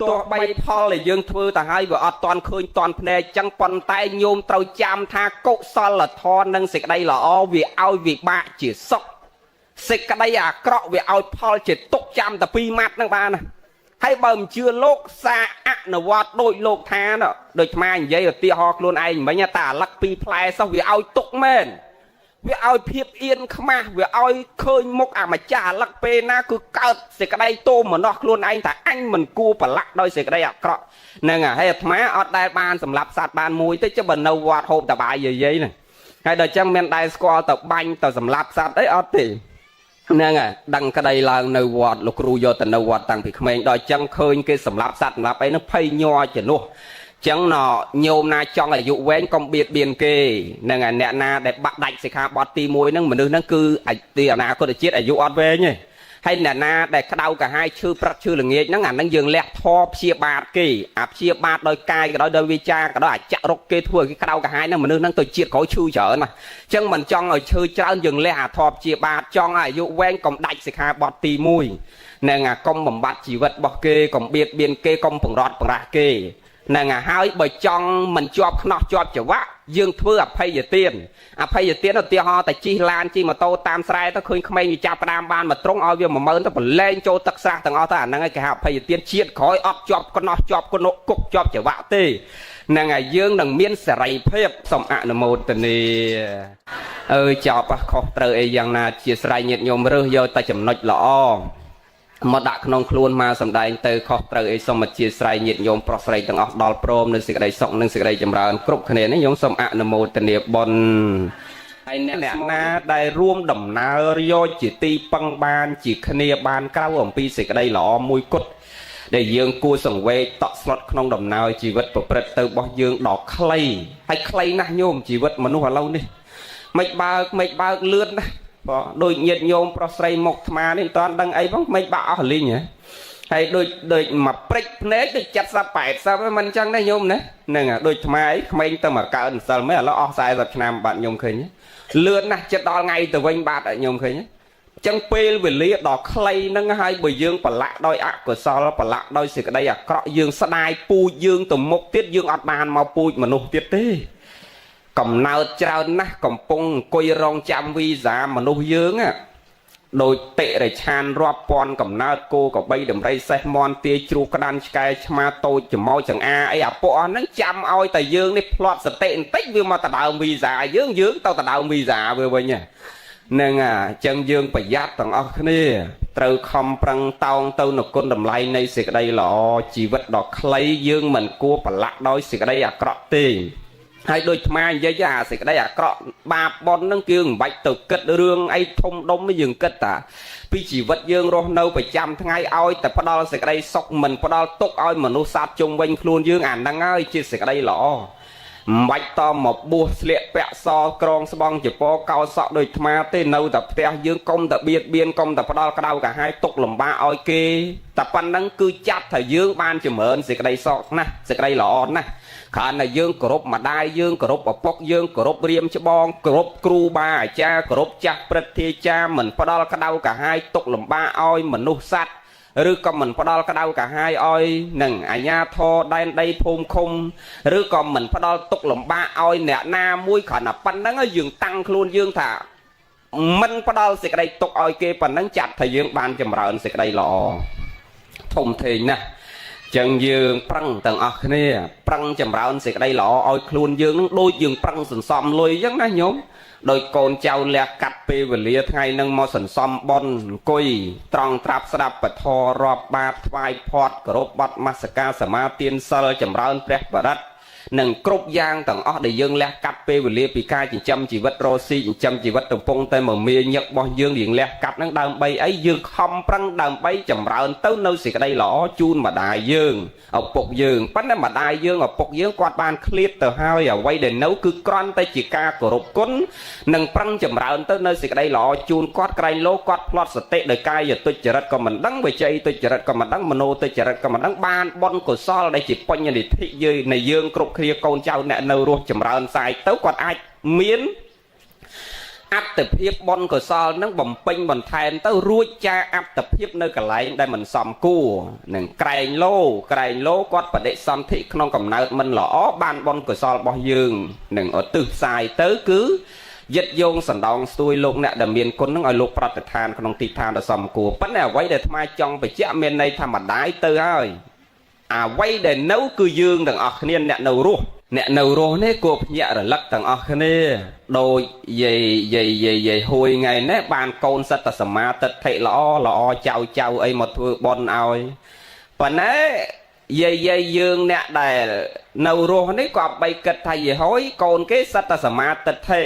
ទោះបីផលដែលយើងធ្វើទៅហើយវាអត់តាន់ឃើញតាន់ភ្នែកចឹងប៉ុន្តែញោមត្រូវចាំថាកុសលធម៌និងសេចក្តីល្អវាឲ្យវិបាកជាសុខសេចក្តីអាក្រក់វាឲ្យផលជាទុកចាំតែពីរម៉ាត់ហ្នឹងបានណាហើយបើមិនជឿលោកសាអនុវត្តដូចលោកថាដូចអាត្មានិយាយឧទាហរណ៍ខ្លួនឯងមិញតែអាលឹកពីរផ្លែសោះវាឲ្យទុកមែនវាឲ្យភាពអៀនខ្មាស់វាឲ្យឃើញមុខអាម្ចាស់អាលឹកពេលណាគឺកើតសេចក្តីទោមនស្សខ្លួនឯងថាអញមិនគួរប្រឡាក់ដោយសេចក្តីអាក្រក់ហ្នឹងហើយអាត្មាអត់ដែលបានសម្លាប់សត្វបានមួយទេចុះបើនៅវត្តហូបតបាយយាយហ្នឹងហើយដល់ចឹងមានដែលស្គាល់ទៅបាញ់ទៅសម្លាប់សត្វអីអត់ទេហ្នឹងហើយដឹងក្តីឡើងនៅវត្តលោកគ្រូយកទៅនៅវត្តតាំងពីក្មេងដល់ចឹងឃើញគេសម្លាប់សត្វសម្លាប់អីហ្នឹងភ័យញ័រជំនួសចឹងណញោមណាចង់អាយុវែងកុំបៀតបៀនគេហ្នឹងហើយអ្នកណាដែលបាក់ដាច់សិក្ខាបទទី1ហ្នឹងមនុស្សហ្នឹងគឺទីអនាគតជាតិអាយុអត់វែងទេហើយអ្នកណាដែលក្តៅកាហាយឈឺព្រឹកឈឺល្ងាចហ្នឹងអាហ្នឹងយើងលះធေါ်ព្យាបាទគេអាព្យាបាទដោយកាយក៏ដោយវាចាក៏ដោយអាចរុកគេធ្វើគេក្តៅកាហាយហ្នឹងមនុស្សហ្នឹងទៅជាតិក្រោយឈឺច្រើនណាចឹងមិនចង់ឲ្យឈឺច្រើនយើងលះអាធေါ်ព្យាបាទចង់ឲ្យអាយុវែងកុំដាច់សិក្ខាបទទី1ហ្នឹងអាកុំបំបត្តិជីវិតរបស់គេកុំបៀតបៀនគេកុំបង្រត់បង្រាស់គេហ្នឹងហើយបើចង់មិនជាប់ខ្នោះជាប់ច្រវាក់យើងធ្វើអភ័យទានឧទាហរណ៍តែជិះឡានជិះម៉ូតូតាមស្រែទៅឃើញក្មេងវាចាប់ផ្ដើមបានមកត្រង់ឲ្យវា10000ទៅប្រឡែងចូលទឹកស្រះទាំងអស់ទៅអាហ្នឹងឯងគេហៅអភ័យទានជាតិក្រោយអត់ជាប់ខ្នោះជាប់គុណគុកជាប់ច្រវាក់ទេហ្នឹងហើយយើងនឹងមានសេរីភាពសូមអនុមោទនាអើយចប់ខុសត្រូវអីយ៉ាងណាជាស្រ័យញាតិញោមរើសយកតែចំណុចល្អមកដាក់ក្នុងខ្លួនមកសម្ដែងទៅខុសត្រូវអីសូមអធិស្ឋានញាតិញោមប្រុសស្រីទាំងអស់ដល់ព្រមនៅសេចក្តីសុខនិងសេចក្តីចម្រើនគ្រប់គ្នានេះញោមសូមអនុមោទនាបុណ្យហើយអ្នកណាដែលរួមដំណើរយកជាទីពឹងបានជាគ្នាបានក្រៅអំពីសេចក្តីល្អមួយគត់ដែលយើងគួរសង្វេគតក់ស្លុតក្នុងដំណើរជីវិតប្រព្រឹត្តទៅរបស់យើងដល់ខ្លីហើយខ្លីណាស់ញោមជីវិតមនុស្សឥឡូវនេះមិនបើកលឿនណាស់បើដូចញាតិញោមប្រុសស្រីមុខអាត្មានេះមិនតាន់ដឹងអីផងមិនបាក់អស់លីងហ៎ហើយដូចមកព្រិចភ្នែកដូច70 80មិនអញ្ចឹងទេញោមណាហ្នឹងដូចអាត្មាអីក្មេងទៅមកកើម្សិលមែនឥឡូវអស់40ឆ្នាំបាទញោមឃើញលឿនណាស់ចិត្តដល់ថ្ងៃទៅវិញបាទញោមឃើញអញ្ចឹងពេលវេលាដល់ខ្លីហ្នឹងហើយបើយើងប្រឡាក់ដោយអកុសលប្រឡាក់ដោយសេចក្តីអាក្រក់យើងស្ដាយពូជយើងទៅមុខទៀតយើងអត់បានមកពូជមនុស្សទៀតទេកំណើតច្រើនណាស់កំពុងអង្គុយរងចាំវីសាមនុស្សយើងដូចតិរិឆានរាប់ពាន់កំណើតគោក្របីដំរីសេះមន់ទាជ្រូកក្តាន់ឆ្កែឆ្មាតូចច្មោចចង្អាអីអាពួកអស់ហ្នឹងចាំឲ្យតែយើងនេះផ្្លាត់សតិបន្តិចវាមកទៅដើមវីសាយើងទៅដើមវីសាវាវិញហ្នឹងអញ្ចឹងយើងប្រយ័ត្នទាំងអស់គ្នាត្រូវខំប្រឹងតោងទៅនគុណតម្លៃនៃសេចក្តីល្អជីវិតដ៏ខ្លីយើងមិនគួរប្រឡាក់ដោយសេចក្តីអាក្រក់ទេហើយដូចអានិយាយអាសេចក្តីអាក្រក់បាបប៉ុនហ្នឹងគឺមិនបាច់ទៅគិតរឿងអីធំដុំយើងគិតតាពីជីវិតយើងរស់នៅប្រចាំថ្ងៃឲ្យតែផ្ដល់សេចក្តីសុខមិនផ្ដល់ទុកឲ្យមនុស្សសត្វជុំវិញខ្លួនយើងអាហ្នឹងហើយជាសេចក្តីល្អមិនបាច់តមកបួសស្លៀកពាក់សក្រងស្បង់ចពោកោសក់ដូចអាទេនៅតែផ្ទះយើងកុំតែបៀតបៀនកុំតែផ្ដល់ក្តៅកាហាយទុកលំបាកឲ្យគេតែប៉ុណ្្នឹងគឺចាត់ថាយើងបានចម្រើនសេចក្តីសុខណាស់សេចក្តីល្អណាស់គ្រាន់តែយើងគោរពម្ដាយយើងគោរពឪពុកយើងគោរពរៀមច្បងគោរពគ្រូបាអាចារ្យគោរពចាស់ព្រឹទ្ធាចារ្យមិនផ្ដល់ក្តៅកាហាយទុកលំបាកឲ្យមនុស្សសត្វឬក៏មិនផ្ដល់ក្តៅកាហាយឲ្យនឹងអាជ្ញាធរដែនដីភូមិឃុំឬក៏មិនផ្ដល់ទុកលំបាកឲ្យអ្នកណាមួយគ្រាន់តែប៉ុណ្្នឹងយើងតាំងខ្លួនយើងថាមិនផ្ដល់សេចក្តីទុកឲ្យគេប៉ុណ្្នឹងចាត់ថាយើងបានចម្រើនសេចក្តីល្អធំធេងណាស់ចឹងយើងប្រឹងទាំងអស់គ្នាប្រឹងចម្រើនសេចក្តីល្អឲ្យខ្លួនយើងនឹងដូចយើងប្រឹងសន្សំលុយចឹងណាញោមដោយកូនចៅលះកាត់ពេលវេលាថ្ងៃនឹងមកសន្សំបុណ្យអង្គុយត្រង់ត្រាប់ស្ដាប់ពធរាប់បាតថ្វាយផាត់គោរពបទមស្ការសមាទានសិលចម្រើនព្រះបរិត្តនឹងគ្រប់យ៉ាងទាំងអស់ដែលយើងលះកាត់ពេលវេលាពីការចិញ្ចឹមជីវិតរស់ស៊ីចិញ្ចឹមជីវិតកំពុងតែមមាញឹករបស់យើងរៀងលះកាត់នឹងដើម្បីអីយើងខំប្រឹងដើម្បីចម្រើនទៅនៅសេចក្តីល្អជូនម្ដាយយើងឪពុកយើងប៉ុន្តែម្ដាយយើងឪពុកយើងគាត់បានឃ្លាតទៅហើយអ្វីដែលនៅគឺគ្រាន់តែជាការគោរពគុណនិងប្រឹងចម្រើនទៅនៅសេចក្តីល្អជូនគាត់ក្រែងលោគាត់ផ្្លាត់សតិដោយកាយទុច្ចរិតក៏មិនដឹងវិច័យទុច្ចរិតក៏មិនដឹងមโนទុច្ចរិតក៏មិនដឹងបានបុណ្យកុសលដែលជាបញ្ញនិធិយើងគ្រប់គ្នាកូនចៅអ្នកនៅរស់ចម្រើនសាយទៅគាត់អាចមាន អត្តភាពបនកុសលនឹងបំពេញបន្ថែមទៅរួចចាអត្តភាពនៅកន្លែងដែលមិនសមគួរនឹងក្រែងលោគាត់បដិសន្ធិក្នុងកំណើតមិនល្អបានបនកុសលរបស់យើងនឹងឧទ្ទិសផ្សាយទៅគឺយិតយងសណ្ដោងស្ទួយលោកអ្នកដែលមានគុណនឹងឲ្យលោកប្រតិឋានក្នុងទីឋានដ៏សមគួរប៉ុន្តែអ្វីដែលអាត្មាចង់បញ្ជាក់មានន័យធម្មតាទៅហើយអ្វីដែលនៅគឺយើងទាំងអស់គ្នាអ្នកនៅរស់នេះគួរភ្ញាក់រលឹកទាំងអស់គ្នាដោយយាយហួយថ្ងៃនេះបានកូនសិតតែសមាទិដ្ឋិល្អចៅអីមកធ្វើបន់ឲ្យប៉ុន្តែយាយយើងអ្នកដែលនៅរស់នេះក៏បីគិតថាយាយហួយកូនគេសិតតែសមាទិដ្ឋិ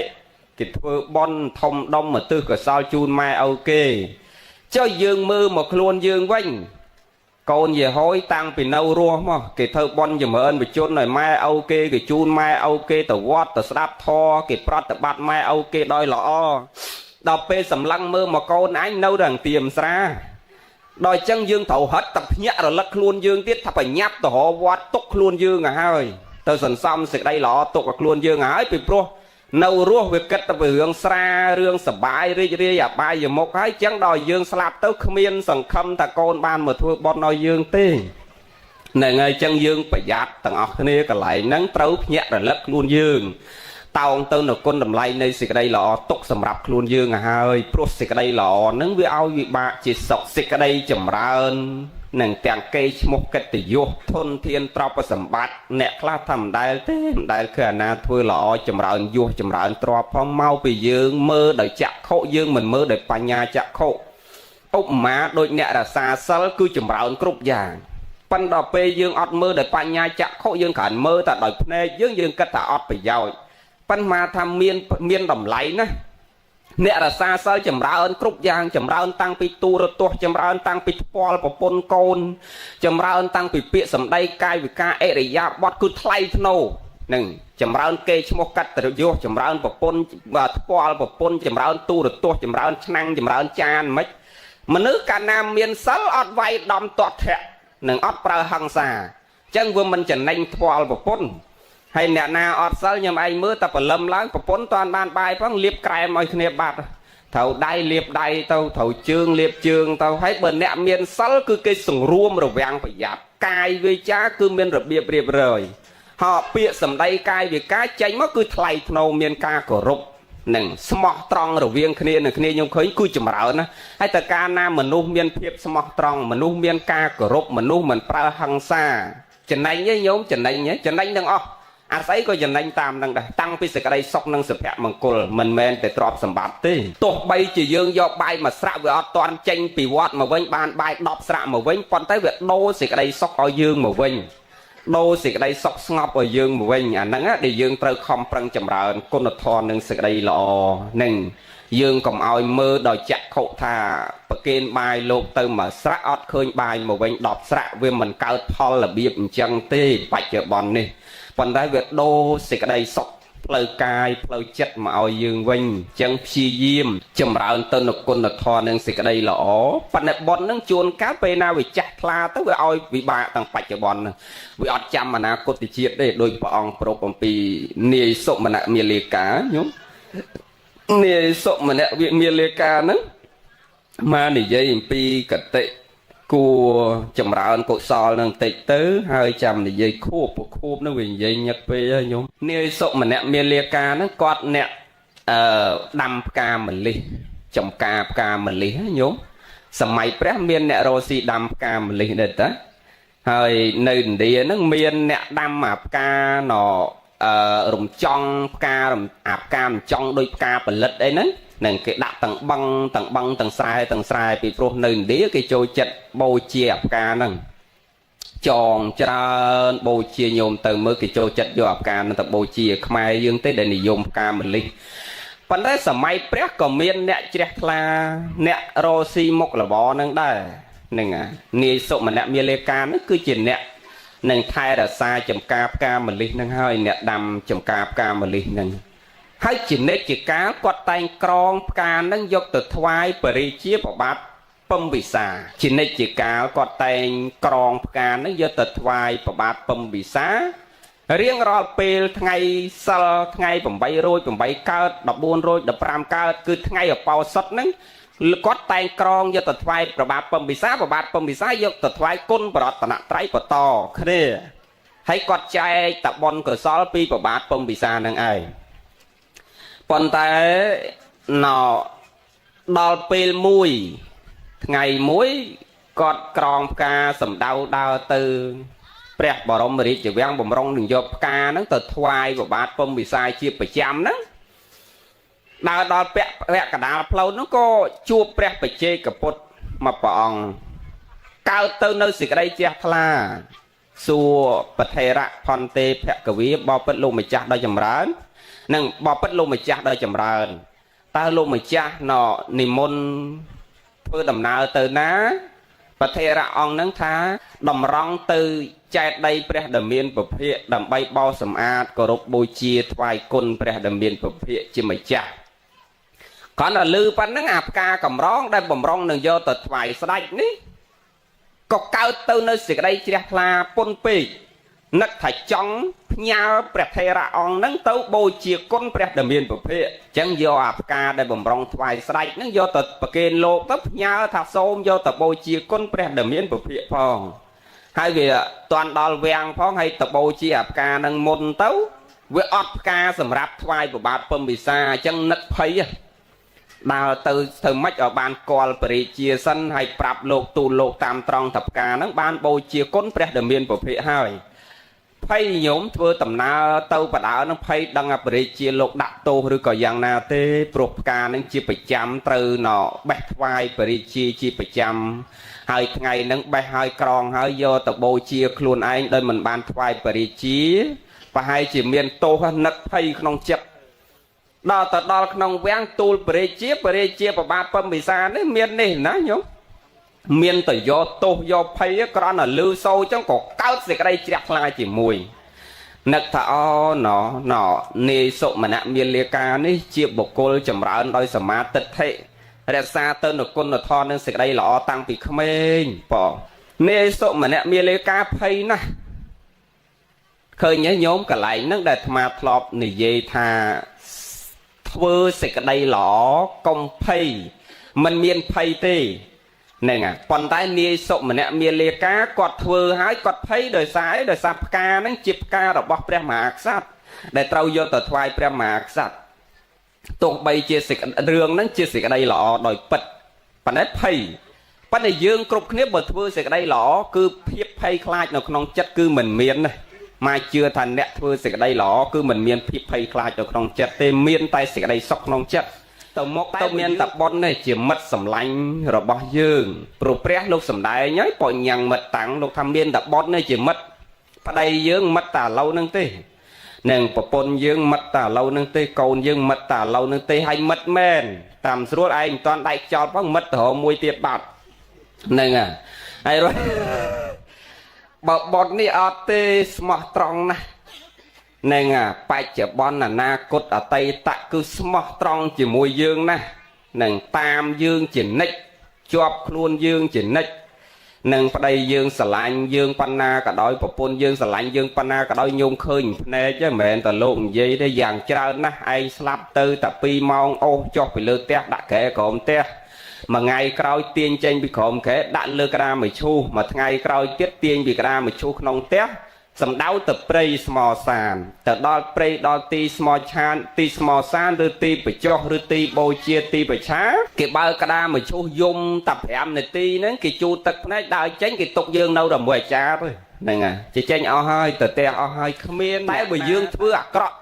គេធ្វើបន់ធំដុំមកទិសកសលជូនម៉ែឪគេចុះយើងមើលមកខ្លួនយើងវិញកូនយាយហួយតាំងពីនៅរស់មកគេធ្វើបន់ចម្រើនបជនឲ្យម៉ែឪគេជូនម៉ែឪគេទៅវត្តទៅស្ដាប់ធម៌គេប្រតិបត្តិម៉ែឪគេដោយល្អដល់ពេលសម្លឹងមើលមកកូនអញនៅរងទៀមស្រាដល់អញ្ចឹងយើងត្រូវហិតតែភ្ញាក់រលឹកខ្លួនយើងទៀតថាបញ្ញាប់ទៅរវត្តទុកខ្លួនយើងទៅហើយទៅសន្សំសេចក្តីល្អទុកឲ្យខ្លួនយើងហើយពីព្រោះនៅរស់វាគិតទៅរឿងស្រារឿងសបាយរីករាយអបាយមុខហើយចឹងដល់យើងស្លាប់ទៅគ្មានសង្ឃឹមថាកូនបានមកធ្វើបុណ្យឲ្យយើងទេហ្នឹងហើយចឹងយើងប្រយ័ត្នទាំងអស់គ្នាកន្លែងហ្នឹងត្រូវភ្ញាក់រលឹកខ្លួនយើងតោងទៅនៅគុណតម្លៃនៃសេចក្តីល្អទុកសម្រាប់ខ្លួនយើងហើយព្រោះសេចក្តីល្អហ្នឹងវាឲ្យវិបាកជាសុខសេចក្តីចម្រើននឹងទាំងកេរ្តិ៍ឈ្មោះកិត្តិយសធនធានទ្រព្យសម្បត្តិអ្នកខ្លះថាមិនដែលទេមិនដែលគឺអាណាធ្វើល្អចម្រើនយសចម្រើនទ្រព្យផងមកពីយើងមើលដោយចក្ខុយើងមិនមើលដោយបញ្ញាចក្ខុឧបមាដូចអ្នករសាសិលគឺចម្រើនគ្រប់យ៉ាងប៉ុន្តែដល់ពេលយើងអត់មើលដោយបញ្ញាចក្ខុយើងគ្រាន់មើលតែដោយភ្នែកយើងគិតថាអត់ប្រយោជន៍ប៉ុន្តែថាមានតម្លៃណាអ្នករសាសិលចម្រើនគ្រប់យ៉ាងចម្រើនតាំងពីទូរទស្សន៍ចម្រើនតាំងពីថ្ពាល់ប្រពន្ធកូនចម្រើនតាំងពីពាក្យសម្ដីកាយវិការអរិយាបថគឺថ្លៃថ្នូរនឹងចម្រើនកេរ្តិ៍ឈ្មោះកត្តរយុសចម្រើនប្រពន្ធថ្ពាល់ប្រពន្ធចម្រើនទូរទស្សន៍ចម្រើនឆ្នាំងចម្រើនចានមិនមនុស្សកាលណាមានសិលអត់វាយដំទាត់ធាក់នឹងអត់ប្រើហិង្សាអញ្ចឹងវាមិនចំណេញថ្ពាល់ប្រពន្ធហើយអ្នកណាអត់សិលខ្ញុំឯងមើលតែបលឹមឡើងប្រពន្ធតាន់បានបាយផងលាបក្រែមឲ្យគ្នាបាត់ត្រូវដៃលាបដៃទៅត្រូវជើងលាបជើងទៅហើយបើអ្នកមានសិលគឺគេសង្រួមរវាងប្រយ័ត្នកាយវាចាគឺមានរបៀបរៀបរយហោពាក្យសម្ដីកាយវាការចេញមកគឺថ្លៃថ្នូរមានការគោរពនឹងស្មោះត្រង់រវាងគ្នានឹងគ្នាខ្ញុំឃើញគឺចម្រើនណាហើយតើកាលណាមនុស្សមានភាពស្មោះត្រង់មនុស្សមានការគោរពមនុស្សមិនប្រើហិង្សាចំណេញទេញោមចំណេញទាំងអស់អាស្អីក៏ចំណេញតាមនឹងដែរតាំងពីសេចក្តីសុខនិងសុភមង្គលមិនមែនតែទ្រព្យសម្បត្តិទេទោះបីជាយើងយកបាយមកស្រាក់វាអត់ទាន់ចេញពីវត្តមកវិញបានបាយ10ស្រាក់មកវិញប៉ុន្តែវាដូរសេចក្តីសុខឲ្យយើងមកវិញដូរសេចក្តីសុខស្ងប់ឲ្យយើងមកវិញអាហ្នឹងដែលយើងត្រូវខំប្រឹងចម្រើនគុណធម៌និងសេចក្តីល្អនឹងយើងកុំឲ្យមើលដោយចក្ខុថាប្រគេនបាយលោកទៅមកស្រាក់អត់ឃើញបាយមកវិញ10ស្រាក់វាមិនកើតផលរបៀបអញ្ចឹងទេបច្ចុប្បន្ននេះប៉ុន្តែវាដូរសេចក្តីសុខផ្លូវកាយផ្លូវចិត្តមកឲ្យយើងវិញអញ្ចឹងព្យាយាមចម្រើនទៅនូវគុណធម៌និងសេចក្តីល្អប៉ុន្តែបុណ្យនឹងជួនកាលពេលណាវាចាស់ថ្លាទៅវាឲ្យវិបាកទាំងបច្ចុប្បន្នវាអត់ចាំអនាគតជាតិទេដោយព្រះអង្គប្រពអំពីនាយសុមនមាលាកាញោមនាយសុមនមាលាកាហ្នឹងមកនិយាយអំពីកតិគួរចម្រើនកុសលនឹងតិចទៅហើយចាំនិយាយខួបនឹងវានិយាយញឹកពេកហើយញោមនាយសុម្នាក់មានលាកាហ្នឹងគាត់អ្នកដាំផ្កាម្លិះចំការផ្កាម្លិះញោមសម័យព្រះមានអ្នករស់ស៊ីដាំផ្កាម្លិះដែរតាហើយនៅឥណ្ឌាហ្នឹងមានអ្នកដាំអាផ្កាណរំចង់ផ្កាអាផ្ការំចង់ដូចផ្កាផលិតអីហ្នឹងនឹងគេដាក់ទាំងបឹងទាំងស្រែពីព្រោះនៅឥណ្ឌាគេចូលចិត្តបូជាអាផ្កាហ្នឹងចងច្រើនបូជាញោមទៅមើលគេចូលចិត្តយកអាផ្កាហ្នឹងទៅបូជាខ្មែរយើងទេដែលនិយមផ្កាម្លិះប៉ុន្តែសម័យព្រះក៏មានអ្នកជ្រះថ្លាអ្នករស់ស៊ីមុខរបរហ្នឹងដែរហ្នឹងនាយសុមនមាលាកាហ្នឹងគឺជាអ្នកនឹងថែរក្សាចំការផ្កាម្លិះហ្នឹងហើយអ្នកដាំចំការផ្កាម្លិះហ្នឹងហើយជានិច្ចជាកាលគាត់តែងក្រងផ្កាហ្នឹងយកទៅថ្វាយបរិជាប្របាទពំវិសាជានិច្ចជាកាលគាត់តែងក្រងផ្កាហ្នឹងយកទៅថ្វាយប្របាទពំវិសា រៀងរាល់ពេលថ្ងៃសិលថ្ងៃ8រោច8កើត14រោច15កើតគឺថ្ងៃអបោសុតហ្នឹងគាត់តែងក្រងយកទៅថ្វាយប្របាទពំពិសាប្របាទពំពិសាយកទៅថ្វាយគុណបរតនត្រ័យបន្តគ្នាហើយគាត់ចែកតបុណ្យកុសលពីប្របាទពំពិសានឹងឯងប៉ុន្តែដល់ពេលមួយថ្ងៃមួយគាត់ក្រងផ្កាសម្ដៅដើរទៅព្រះបរមរាជវាំងបំរុងនឹងយកផ្កាហ្នឹងទៅថ្វាយប្របាទពំពិសាជាប្រចាំហ្នឹងដើរដល់ពាក់កណ្ដាលផ្លូវនោះក៏ជួបព្រះបច្ចេកពុទ្ធមកព្រះអង្គកើតទៅនៅសេចក្តីជ្រះថ្លាសួរបថេរៈផន្ទេភគវីបបិទ្ធលោកម្ចាស់ដ៏ចម្រើននិងបបិទ្ធលោកម្ចាស់ដ៏ចម្រើនតើលោកម្ចាស់និមន្តធ្វើដំណើរទៅណាបថេរៈអង្គនឹងថាតម្រង់ទៅចែកដីព្រះដ៏មានពភៈដើម្បីបោសសម្អាតគោរពបូជាថ្វាយគុណព្រះដ៏មានពភៈជាម្ចាស់គាត់តែលឺប៉ុណ្ណឹងអាផ្កាកំរងដែលបំរុងនឹងយកទៅថ្វាយស្ដេចនេះក៏កើតទៅនៅសេចក្តីជ្រះថ្លាពុនពេកនឹកថាចង់ផ្ញើព្រះថេរៈអង្គហ្នឹងទៅបូជាគុណព្រះដ៏មានពភៈអញ្ចឹងយកអាផ្កាដែលបំរុងថ្វាយស្ដេចហ្នឹងយកទៅប្រគេនលោកទៅផ្ញើថាសូមយកទៅបូជាគុណព្រះដ៏មានពភៈផងហើយវាតាន់ដល់វាំងផងហើយទៅបូជាអាផ្កាហ្នឹងមុនទៅវាអត់ផ្កាសម្រាប់ថ្វាយប្របាទពំពិសាអញ្ចឹងនឹកភ័យដើរទៅធ្វើម៉េចឲ្យបានគាល់បរិជាសិនហើយប្រាប់លោកទូលលោកតាមត្រង់ថាផ្កាហ្នឹងបានបូជាគុណព្រះដ៏មានពភៈហើយភ័យញោមធ្វើដំណើរទៅបដើនឹងភ័យដឹងអបរិជាលោកដាក់ទោសឬក៏យ៉ាងណាទេព្រោះផ្កានឹងជាប្រចាំត្រូវបេះថ្វាយបរិជាប្រចាំហើយថ្ងៃហ្នឹងបេះហើយក្រងហើយយកទៅបូជាខ្លួនឯងដោយមិនបានថ្វាយបរិជាប្រហែលជាមានទោសនឹកភ័យក្នុងចិត្តដល់ទៅដល់ក្នុងវាំងទូលបរិជាប្របាទពំពិសានេះមាននេះណាញោមមានតែយកទោសយកភ័យគ្រាន់តែលឺសូរចឹងក៏កើតសេចក្តីជ្រះថ្លាជាមួយនឹកថានាយសុមនៈមាលាកានេះជាបុគ្គលចម្រើនដោយសមាទិដ្ឋិរក្សាទៅនូវគុណធម៌និងសេចក្តីល្អតាំងពីក្មេងបងនាយសុមនៈមាលាកាភ័យណាស់ឃើញញោមកន្លែងហ្នឹងដែលអាត្មាធ្លាប់និយាយថាធ្វើសេចក្តីល្អកុំភ័យមិនមានភ័យទេហ្នឹងប៉ុន្តែនាយសុមនៈមាលាកាគាត់ធ្វើហើយគាត់ភ័យដោយសារផ្កាហ្នឹងជាផ្ការបស់ព្រះមហាក្សត្រដែលត្រូវយកទៅថ្វាយព្រះមហាក្សត្រទោះបីជារឿងហ្នឹងជាសេចក្តីល្អដោយពិតប៉ុន្តែភ័យប៉ុន្តែយើងគ្រប់គ្នាបើធ្វើសេចក្តីល្អគឺភាពភ័យខ្លាចនៅក្នុងចិត្តគឺមិនមានទេមកជឿថាអ្នកធ្វើសេចក្តីល្អគឺមិនមានភាពភ័យខ្លាចនៅក្នុងចិត្តទេមានតែសេចក្តីសុខក្នុងចិត្តទៅមកទៅមានតែបុណ្យនេះជាមិត្តសម្លាញ់របស់យើងព្រោះព្រះលោកសំដែងហើយបញ្ញាំងមិត្តតាំងលោកថាមានតែបុណ្យនេះជាមិត្តប្តីយើងមិត្តតែឥឡូវហ្នឹងទេនឹងប្រពន្ធយើងមិត្តតែឥឡូវហ្នឹងទេកូនយើងមិត្តតែឥឡូវហ្នឹងទេហើយមិត្តមែនតាមស្រួលឯងមិនតាន់ដៃខ្ចោលផងមិត្តទៅរកមួយទៀតបាត់ហ្នឹងហើយបើបុណ្យនេះអត់ទេស្មោះត្រង់ណាស់នឹងបច្ចុប្បន្នអនាគតអតីតគឺស្មោះត្រង់ជាមួយយើងណាស់នឹងតាមយើងជានិច្ចជាប់ខ្លួនយើងជានិច្ចនឹងប្តីយើងស្រឡាញ់យើងប៉ុណ្ណាក៏ដោយប្រពន្ធយើងស្រឡាញ់យើងប៉ុណ្ណាក៏ដោយញោមឃើញភ្នែកហ្នឹងមិនមែនតែលោកនិយាយទេយ៉ាងច្រើនណាស់ឯងស្លាប់ទៅតែ2ម៉ោងអូសចុះពីលើផ្ទះដាក់ក្រែក្រោមផ្ទះមួយថ្ងៃក្រោយទាញចេញពីក្រោមក្រែដាក់លើក្តារមឈូសមួយថ្ងៃក្រោយទៀតទាញពីក្តារមឈូសក្នុងផ្ទះសម្ដៅទៅព្រៃស្មោសានទៅដល់ព្រៃដល់ទីស្មោឆានទីស្មោសានឬទីបច្ចុះឬទីបូជាទីបច្ឆាគេបើក្តារមឈូសយំតែ5នាទីហ្នឹងគេជូតទឹកភ្នែកដើរចេញគេទុកយើងនៅតែមួយអាចារ្យហ្នឹងហើយចេញអស់ហើយទៅផ្ទះអស់ហើយគ្មានតែបើយើងធ្វើអាក្រក់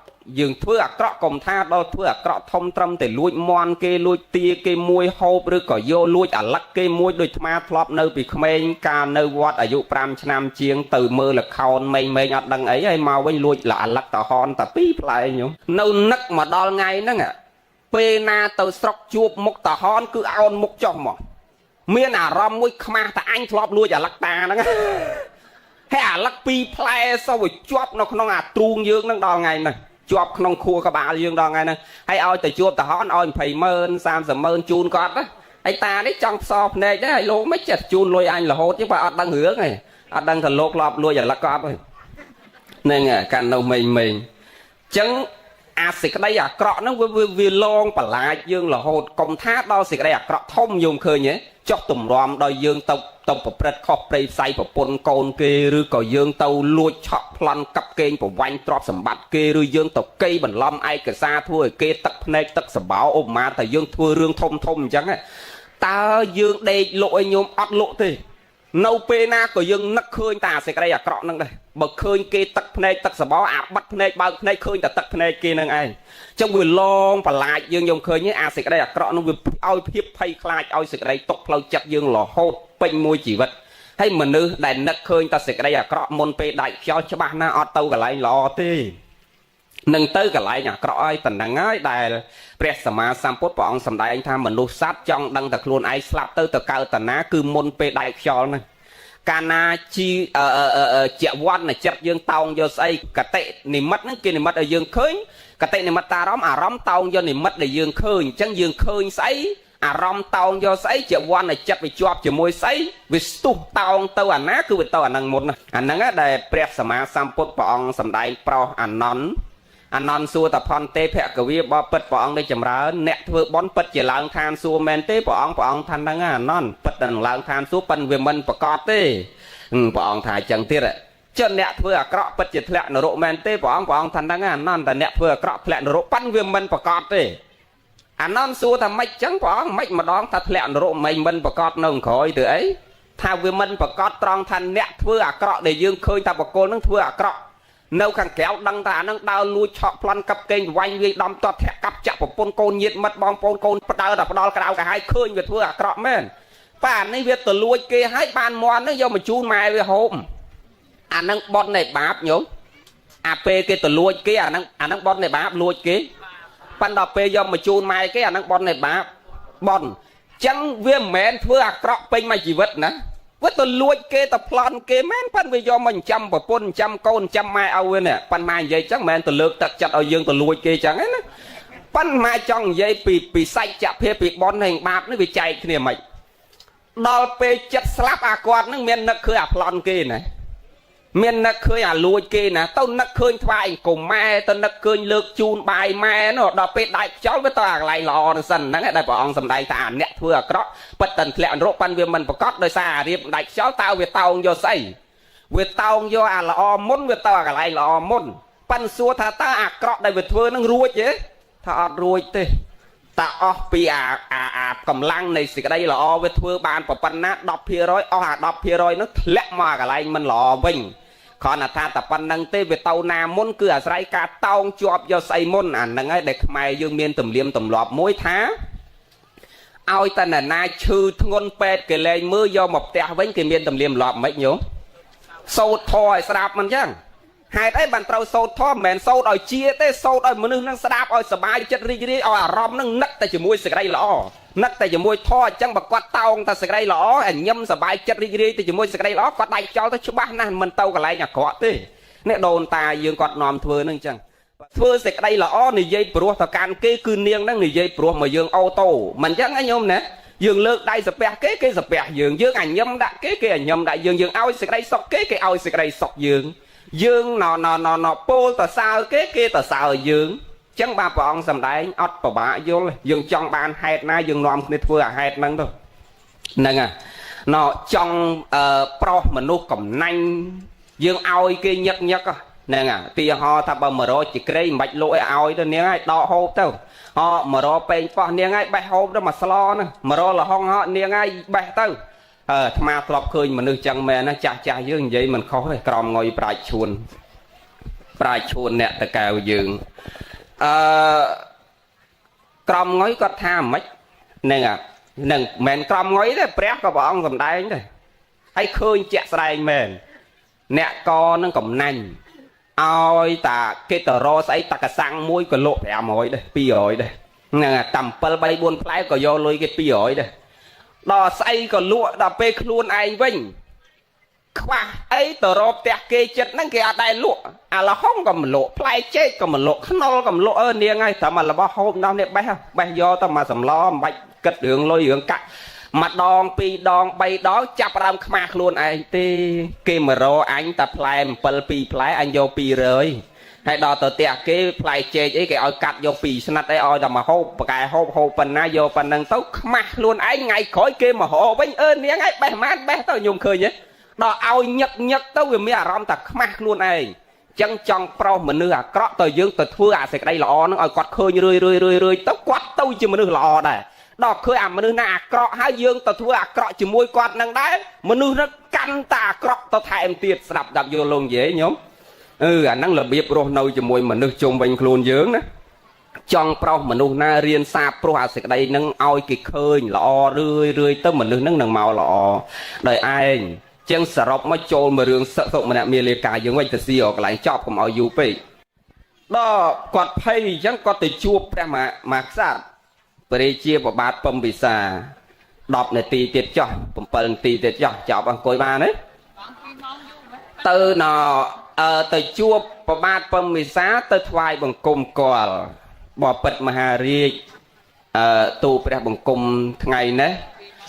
កុំថាដល់ធ្វើអាក្រក់ធំត្រឹមតែលួចមន់គេលួចទាគេមួយហូបឬក៏យកលួចអាលឹកគេមួយដូចអាត្មាធ្លាប់នៅពីក្មេងកាលនៅវត្តអាយុ5ឆ្នាំជាងទៅមើលល្ខោនមេងអត់ដឹងអីហើយមកវិញលួចអាលឹកតហនតែ2ផ្លែញោមនៅនឹកមកដល់ថ្ងៃហ្នឹងពេលណាទៅស្រុកជួបមុខតហនគឺអោនមុខចុះមកមានអារម្មណ៍មួយខ្មាស់តែអញធ្លាប់លួចអាលឹកតាហ្នឹងហើយអាលឹក2ផ្លែសោះជាប់នៅក្នុងអាទ្រូងយើងហ្នឹងដល់ថ្ងៃហ្នឹងជាប់ក្នុងខួរក្បាលយើងដល់ថ្ងៃហ្នឹងហើយឲ្យទៅជួបតហនឲ្យ200000 300000ជូនគាត់ណាហើយតានេះចង់ផ្សោភ្នែកដែរហើយលោកមិនចិត្តជូនលុយអញរហូតទេបើអត់ដឹងរឿងទេអត់ដឹងថាលោកធ្លាប់លួចអាលឹកគាត់ទេ nè cả nâu mình chẳng xịt đây cọ nó vì lon bà lại dương là hột công thác đo xịt đây cọ thông dùng khơi nhé chọc tùm ròm đòi dương tàu tàu bọc bật khóc đầy say bọc pôn côn kê rư có dương tàu lùi chọc lăn cặp kênh của vanh trọp sầm bát kê rư dương tàu cây bẩn lom ai cả xa thua kê tắc này tắc sầm báo ôm mà tại dương thua rương thông chẳng á ta dương đây lội nhôm ắt lộ thì nâu pê na của dương nắc khơi ta sẽ cái đây cọ năng đây bậc khơi kê tắc này tắc sầm báo bắt này bao này khơi ta tắc này kê năng ai trong người lon và lại dương dùng khơi nhé sẽ cái đây cọ nó vừa ao hiếp thay khai ao sẽ cái đây tốc lâu chặt dương lò hốt bên môi chỉ vật hay mình nữ đại nắc khơi ta sẽ cái đây cọ môn pê đại cho bạn na ở tàu cả lại lò tê nâng tới cả lại nhà cọ ai tận năng ấy đạiព្រះសម្មាសម្ពុទ្ធព្រះអង្គសម្ដែងថាមនុស្សសត្វចង់ដឹងតែខ្លួនឯងស្លាប់ទៅកើតតាណាគឺមុនពេលដៃខ្យល់ហ្នឹងកាលណាជីជាវ័នចិត្តយើងតោងយកស្អីកតិនិមិត្តហ្នឹងគេនិមិត្តឲ្យយើងឃើញកតិនិមិត្តអារម្មណ៍តោងយកនិមិត្តដែលយើងឃើញអញ្ចឹងយើងឃើញស្អីអារម្មណ៍តោងយកស្អីជាវ័នចិត្តវាជាប់ជាមួយស្អីវាស្ទុះតោងទៅអាណាគឺវាទៅអាហ្នឹងមុនអាហ្នឹងដែលព្រះសម្មាសម្ពុទ្ធព្រះអង្គសម្ដែងប្រោសអានន្តអានន្តសួរតផនទេភគវីបបពិតព្រះអង្គได้ចម្រើនអ្នកធ្វើបន់ពិតជាឡើងឋានសួគ៌មែនទេព្រះអង្គថាហ្នឹងអានន្តពិតតែឡើងឋានសួគ៌ប៉ិនវាមិនប្រកបទេព្រះអង្គថាអញ្ចឹងទៀតចុះអ្នកធ្វើអាក្រក់ពិតជាធ្លាក់នរកមែនទេព្រះអង្គថាហ្នឹងអានន្តតែអ្នកធ្វើអាក្រក់ធ្លាក់នរកប៉ិនវាមិនប្រកបទេអានន្តសួរថាម៉េចអញ្ចឹងព្រះអង្គម៉េចម្ដងថាធ្លាក់នរកមិនប្រកបនៅក្រោយទៅអីថាវាមិនប្រកបត្រង់ថាអ្នកធ្វើអាក្រក់ដែលយើងឃើញថាបកគលនឹងធ្វើអាក្រក់នៅខាងក្រៅដឹងថាអានឹងដើរលួចឆក់ប្លន់កັບកេងវាញ់វាយដំទាត់ធាក់កាប់ចាក់ប្រពន្ធកូនញាតិមិត្តបងប្អូនកូនផ្ដើតែផ្ដាល់ក្រៅកាហាយឃើញវាធ្វើអាក្រក់មែនប៉ានេះវាទៅលួចគេឲ្យបានមន់នឹងយកមកជូនម៉ែវាហូបអានឹងបត់នៃបាបញោមអាពេលគេទៅលួចគេអានឹងបត់នៃបាបលួចគេប៉ិនដល់ពេលយកមកជូនម៉ែគេអានឹងបត់នៃបាបបត់អញ្ចឹងវាមិនមែនធ្វើអាក្រក់ពេញមួយជីវិតណាវាទៅលួចគេទៅប្លន់គេមែនប៉ិនវាយកមកចាំប្រពន្ធចាំកូនចាំម៉ែឲ្យវានេះប៉ិនម៉ែនិយាយចឹងមិនមែនទៅលើកទឹកចិត្តឲ្យយើងទៅលួចគេចឹងណាប៉ិនម៉ែចង់និយាយពីសច្ចភាពពីបនហើយបាបនេះវាចែកគ្នាមិនដល់ពេលចិត្តស្លាប់អាគាត់នឹងមាននឹកឃើញអាប្លន់គេណាមាននឹកឃើញអាលួចគេណាទៅនឹកឃើញថ្វាយអង្គមម៉ែទៅនឹកឃើញលើកជូនបាយម៉ែនោះដល់ពេលដាច់ខ្យល់វាទៅអាកន្លែងល្អនឹងសិនហ្នឹងដែលព្រះអង្គសម្ដែងថាអ្នកធ្វើអាក្រក់ពិតតែធ្លាក់នរកប៉ិនវាមិនប្រកបដោយសារអារៀបដាច់ខ្យល់តើវាតោងយកស្អីវាតោងយកអាល្អមុនវាទៅអាកន្លែងល្អមុនប៉ិនសួរថាតើអាក្រក់ដែលវាធ្វើនឹងរួចទេថាអត់រួចទេតើអស់ពីអាកម្លាំងនៃសេចក្តីល្អវាធ្វើបានប៉ុណ្ណា 10% អស់អា 10% នោះធ្លាក់មកអាកន្លែងមិនល្អវិញគ្រាន់តែថាតែប៉ុណ្្នឹងទេវាទៅណាមុនគឺអាស្រ័យការតោងជាប់យកស្អីមុនអាហ្នឹងហើយដែលខ្មែរយើងមានទំនៀមទម្លាប់មួយថាឲ្យតែណាឈឺធ្ងន់ពេទ្យគេលែងមើលយកមកផ្ទះវិញគេមានទំនៀមទម្លាប់មិនញោមសូត្រធម៌ឲ្យស្ដាប់មិនចឹងហេតុអីបានត្រូវសូត្រធម៌មិនមែនសូត្រឲ្យជាទេសូត្រឲ្យមនុស្សនឹងស្ដាប់ឲ្យសប្បាយចិត្តរីករាយឲ្យអារម្មណ៍នឹងនឹកតែជាមួយសេចក្តីល្អនឹកតែជាមួយធម៌អញ្ចឹងបើគាត់តោងតែសេចក្តីល្អញឹមសប្បាយចិត្តរីករាយទៅជាមួយសេចក្តីល្អគាត់ដាច់ចោលទៅច្បាស់ណាស់មិនទៅកន្លែងអាក្រក់ទេនេះដូនតាយើងគាត់នាំធ្វើនឹងអញ្ចឹងធ្វើសេចក្តីល្អនិយាយព្រោះទៅកាន់គេគឺនាងនឹងនិយាយព្រោះមកយើងអូតូមិនអញ្ចឹងណាញោមណាយើងលើកដៃសាពះគេសាពះយើងអញឹមដាក់គេអញឹមដាក់យើងឲ្យសេចក្តីសុខគេឲ្យសេចក្តីសុខយើងណពោលតសើគេតសើយើងចឹងបាទព្រះអង្គសម្ដែងអត់ប្របាកយល់យើងចង់បានហេតុណាយើងនាំគ្នាធ្វើអាហេតុហ្នឹងទៅហ្នឹងណចង់ប្រោសមនុស្សកំណាញ់យើងឲ្យគេញឹកហ្នឹងទីហោថាបើ100ជីក្រៃមិនបាច់លក់ឲ្យទៅនាងឲ្យដកហូបទៅ100ពេងប៉ោះនាងឲ្យបេះហូបទៅមួយស្លហ្នឹង100លហុងហោនាងឲ្យបេះទៅអាត្មាធ្លាប់ឃើញមនុស្សចឹងមែនណាចាស់យើងនិយាយមិនខុសទេក្រមងុយប្រាជ្ញឈួនអ្នកតកៅយើងក្រមងុយគាត់ថាមិនហ្នឹងមិនក្រមងុយទេព្រះក៏ព្រះអង្គសម្ដែងដែរហើយឃើញជាក់ស្ដែងមែនអ្នកកនឹងកំណាញ់ឲ្យតាគេទៅរកស្អីតាកសាំងមួយក៏លក់500ដែរ200ដែរហ្នឹងតា7 3 4ផ្លែក៏យកលុយគេ200ដែរដល់ស្អីក៏លក់ដល់ពេលខ្លួនឯងវិញខ្វះអីទៅរកផ្ទះគេចិត្តហ្នឹងគេអត់ដែរលក់អាលហុងក៏មិនលក់ផ្លែចេកក៏មិនលក់ខ្នុរក៏មិនលក់នាងហើយតែមករបស់ហូបដល់នេះបេះយកទៅមកសម្លមិនបាច់គិតរឿងលុយរឿងកាក់ một đòn pi đòn bay đó chắp ram khmạc luôn anh tê kê mà rô anh ta play pal pi play anh vô pi rồi hay đò tờ tiệt cái play chơi ấy cái oi cắt vô pi snat ấy oi đầm mà hô cái hô phần na vô phần năng tấu khmạc luôn anh ngày khỏi kê mà hộ bánh ơn nhé ngay bé mát bé tao nhung khơi nhé đò ao nhật tao vì mấy ram ta khmạc luôn anh chân trong pro mình nửa cọ tờ dương tờ thưa sẽ đây là nó oi quạt khơi rơi tao quạt tao chỉ mình nửa là đây đọc khơi mình nửa nà cọ hai dương tờ thưa cọ chỉ môi quạt năng đấy mình nửa nó căn ta cọ tao thèm tiệt sập đập vô luôn dễ nhóm năng là biết rồi nâu chỉ môi mình nửa chung bình luôn dương đó trong pro mình nửa na riêng xa pro sẽ đây nâng oi kịch khơi lọ rơi tao mình nửa nâng màu lọ đời ai chân sờ rọc mới trôi mà đường sợ sộn mà nè miền lê cài dương quanh từ xì ở lại chọc của mọi du bị đó quạt phay chẳng có từ chua ra mà sát bởi chia vào bát pâm bị xà đọc này tì tiệt cho phần tì tiệt cho chọc bằng cối ba đấy từ nó từ chua vào bát pâm bị xá từ thoại bằng cùng cò bỏ bật mà hà ri tù ra bằng cùng ngày đấy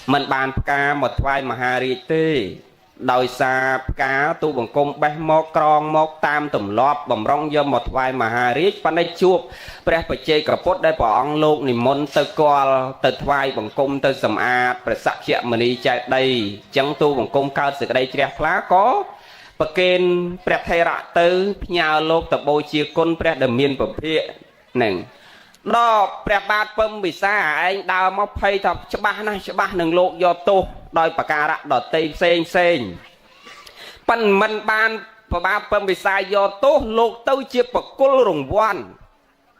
mình bàn ca một thoại mà hà ri tê đòi xa cá tu bằng công bé mọc tròn mọc tam tùm lọp bằng rong do một vài mà hà riết pan đây chuột bé phải chơi cả pot đây bỏ ăn luôn thì môn từ co từ vài bằng công từ sầm a phải sạch chẹt mà đi chạy đây chẳng tu bằng công cao sự đây trẻ lá có và kênh bé thay ra từ nhà lô tập bồi chia con bé đầm miên bẩm phía này đó bé bát bơm bị xa anh đào móc phay thập cho ba nâng lô do tu đôi bạc cà rạ đỏ tây sen pan mình ban và ba phần bị sai do tốt lục tôi chia bậc cô rồng quan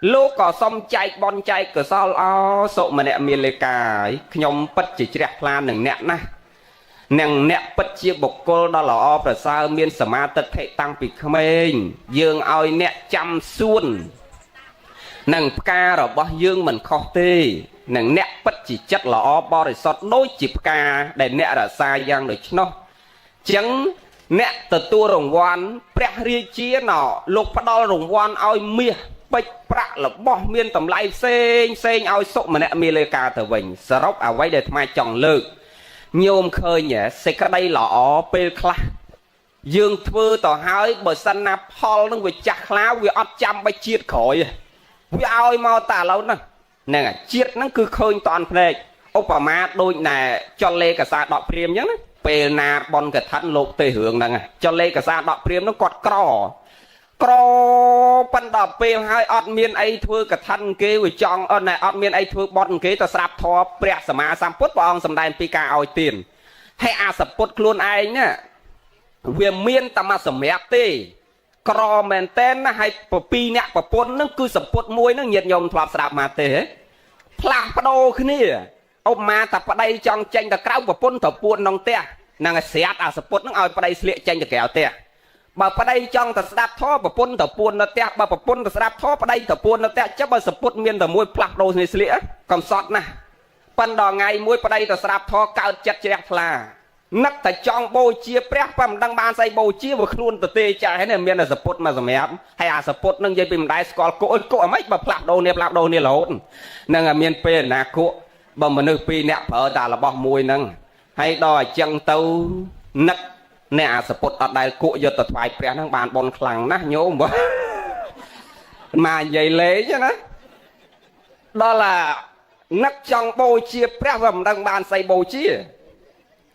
lô có xong chạy bon chạy cửa sau sộ mà nè miền lê cà nhom bất chỉ đẹp lan nằng nẹt na nằng nẹt bất chia bậc cô đó là o phải sao miền sầm ma tật hệ tăng bị khmênh dương oi nẹt chăm xuân nằng ca rồi bao dương mình khó tê nằng nẹt bất chỉ chất là o bo rồi sót đôi chịp ca để nẹt là sai giang được nó chẳng nẹt từ tua rồng quan bẹt ria chia nọ lục bắt đo rồng quan oi mía bạch bạ là bỏ miên tầm lai sen oi sộ mà nẹt mía lê ca từ vịnh sờ róc à quay để mai chọn lực nhôm khơi nhẹ sẽ cái đây là o pel kla dương thưa tỏ hai bờ sân nạp hol nó về chặt lá về ấp chăm bay chiết khỏi vì oi mau tả lâu nè nè chiết nó cứ khơi toàn này Obama đôi nè cho lê cả xa đọ priêm nhá về nà bon cái thân lục tây hưởng nè cho lê cả xa đọ priêm nó quạt cỏ pan đọ pe hai ọt miên ấy thưa cả thân kế với chong ơn này ọt miên ấy thưa bon kế ta sạp thò bẹt sầm ma sam put bong sầm đai pika oi tiền hay a sập put luôn ai nhá về miên ta mà sầm mẹ tê cò mền tên hay pi nè pôn nó cứ sập put muối nó nhiệt nhom thọp sạp mà tê plak đô khi nè ông mà tập ở đây trong tranh ta cáo và pôn thọp pôn nong tê nàng xẹt à sập put nó oi ở đây sẹt tranh ta kẹo tê bà ở đây trong ta sạp thò và pôn thọp pôn nó tê bà pôn ta sạp thò ở đây thọp pôn nó tê chắc bà sập put miên ta muối plak đô này sẹt còn sót nè pan đò ngày muối ở đây ta sạp thò cao chặt chẹt là nắc tại trong bôi chia prep pam đăng ban say bôi chia vừa luôn từ tê chạy hay là miền là support mà rồi mẹ hay à support nâng dây pin đai score cỗ mấy bà plak đồ nè lộn nâng à miền pe nè cỗ bà mình nước pi nè ở ta là bom mùi nâng hay đòi chân tâu nắc nè à support ở đây cỗ giờ tật vài prep đăng ban bon khăng nè nhố mà dây lễ chứ đó đó là nắc trong bôi chia prep pam đăng ban say bôi chia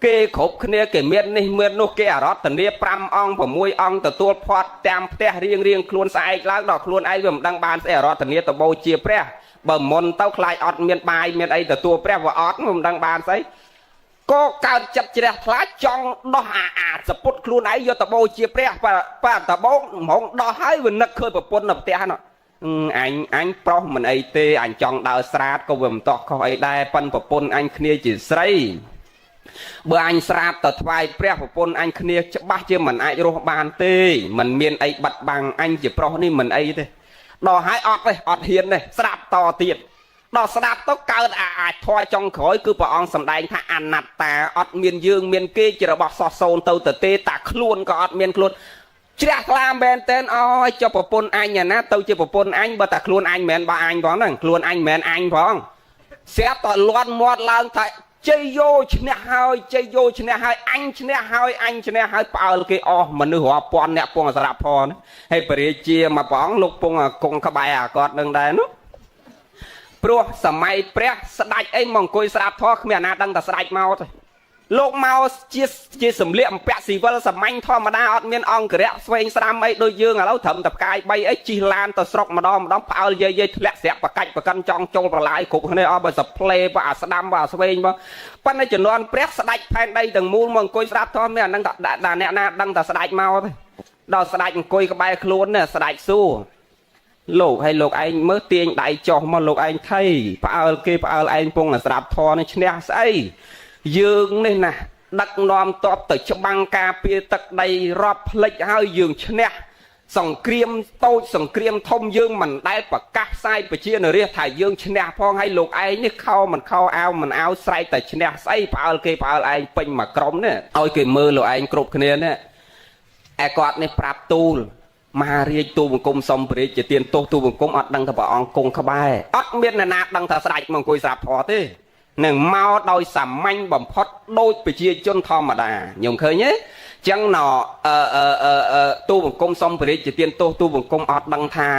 kê khốp kia kê miền này miền nô kê ở đó tận đi pram ong và muối ong từ tua phật tam te riêng luôn sai lá đỏ luôn ai vừa đăng bàn sẽ ở đó tận đi từ bầu chia pre bờ môn tao khai ọt miền bài miền ấy từ tua pre và ọt mình đăng bàn đấy có cao chặt chẽ lá trong đó sập bút luôn ấy vô từ bầu chia pre và từ bầu mong đó hai vừa nực khơi và pôn nập te nó anh pro mình ấy tê anh chọn đào sạt có vừa to có ấy đây phân và pôn anh kia chỉ say bữa anh sạp tờ thoại pre của pôn anh khnia chắc bác chưa mình ai rô bàn tê mình miền ấy bật bằng anh chỉ pro ni mình ấy thế đò hai ọt đây ọt hiền này sạp to tiền đò sạp tóc cao thôi trong khối cứ bỏ ông sầm đai tha ăn nạt ta ọt miền dương miền kia chỉ là bọc sọt sồn tàu tờ tê tạc luôn có ọt miền luôn chắc làm bên tên ôi cho bộ pôn anh nhà nát tàu chưa bộ pôn anh bờ tạc luôn anh mền ba anh vắng này luôn anh mền anh vắng sẽ tọt loan mót lang thay ជ័យយោឈ្នះហើយជ័យយោឈ្នះហើយអញឈ្នះហើយអញឈ្នះហើយផ្អើលគេអស់មនុស្សរាប់ពាន់អ្នកពងអសរផនហើយបរិជាមកព្រះអង្គលោកពងគង់ក្បែរអាគាត់នឹងដែរនោះព្រោះសម័យព្រះស្ដេចអីមកអង្គុយស្ដាប់ធម៌គ្មានអាណាដឹងតែស្ដេចមកទេលោកមកជាសម្លៀកបំពាក់ស៊ីវិលសាមញ្ញធម្មតាអត់មានអង្គរៈស្វែងស្ដាំអីដូចយើងឥឡូវត្រឹមតែផ្កាយ3អីជិះឡានទៅស្រុកម្ដងផ្អើលយាយធ្លាក់ស្រាក់បកាច់បកិនចង់ចូលប្រឡាយគ្រប់គ្នាអស់បើសផ្លេបើអាស្ដាំបើអាស្វែងបើប៉ុន្តែជំនាន់ព្រះស្ដេចផែនដីទាំងមូលមកអង្គុយស្ដាប់ធម៌មានអានឹងតែអ្នកណាដឹងតែស្ដេចមកទេដល់ស្ដេចអង្គុយក្បែរខ្លួននេះស្ដេចសួរលោកឲ្យលោកឯងមើលទាញដៃចុះមកលោកឯងថៃផ្អើលគេផ្អើលឯងពងស្ដាប់ធម៌នេះឈ្នះស្អីយើងនេះណាដឹកនាំតបទៅច្បាំងការពារទឹកដីរាប់ផ្លិចហើយយើងឈ្នះសង្គ្រាមតូចសង្គ្រាមធំយើងមិនដែលប្រកាសផ្សាយប្រជានរាជថាយើងឈ្នះផងហើយលោកឯងនេះខោមិនខោអាវមិនអាវស្រែកតែឈ្នះស្អីផ្អើលគេផ្អើលឯងពេញមួយក្រុមនេះឲ្យគេមើលលោកឯងគ្រប់គ្នានេះឯគាត់នេះប្រាប់ទូលមហារាជទូបង្គំសំព្រះរាជជាទានទោសទូបង្គំអត់ដឹងថាព្រះអង្គគង់ក្បែរអត់មានអ្នកណាដឹងថាស្ដេចមកអង្គុយស្រាប់ធម៌ទេនឹងមកដោយសាមញ្ញបំផុតដូចប្រជាជនធម្មតាខ្ញុំឃើញទេចឹងទូបង្គំសំព្រះរាជជាទានទោសទូបង្គំអត់ដឹងថា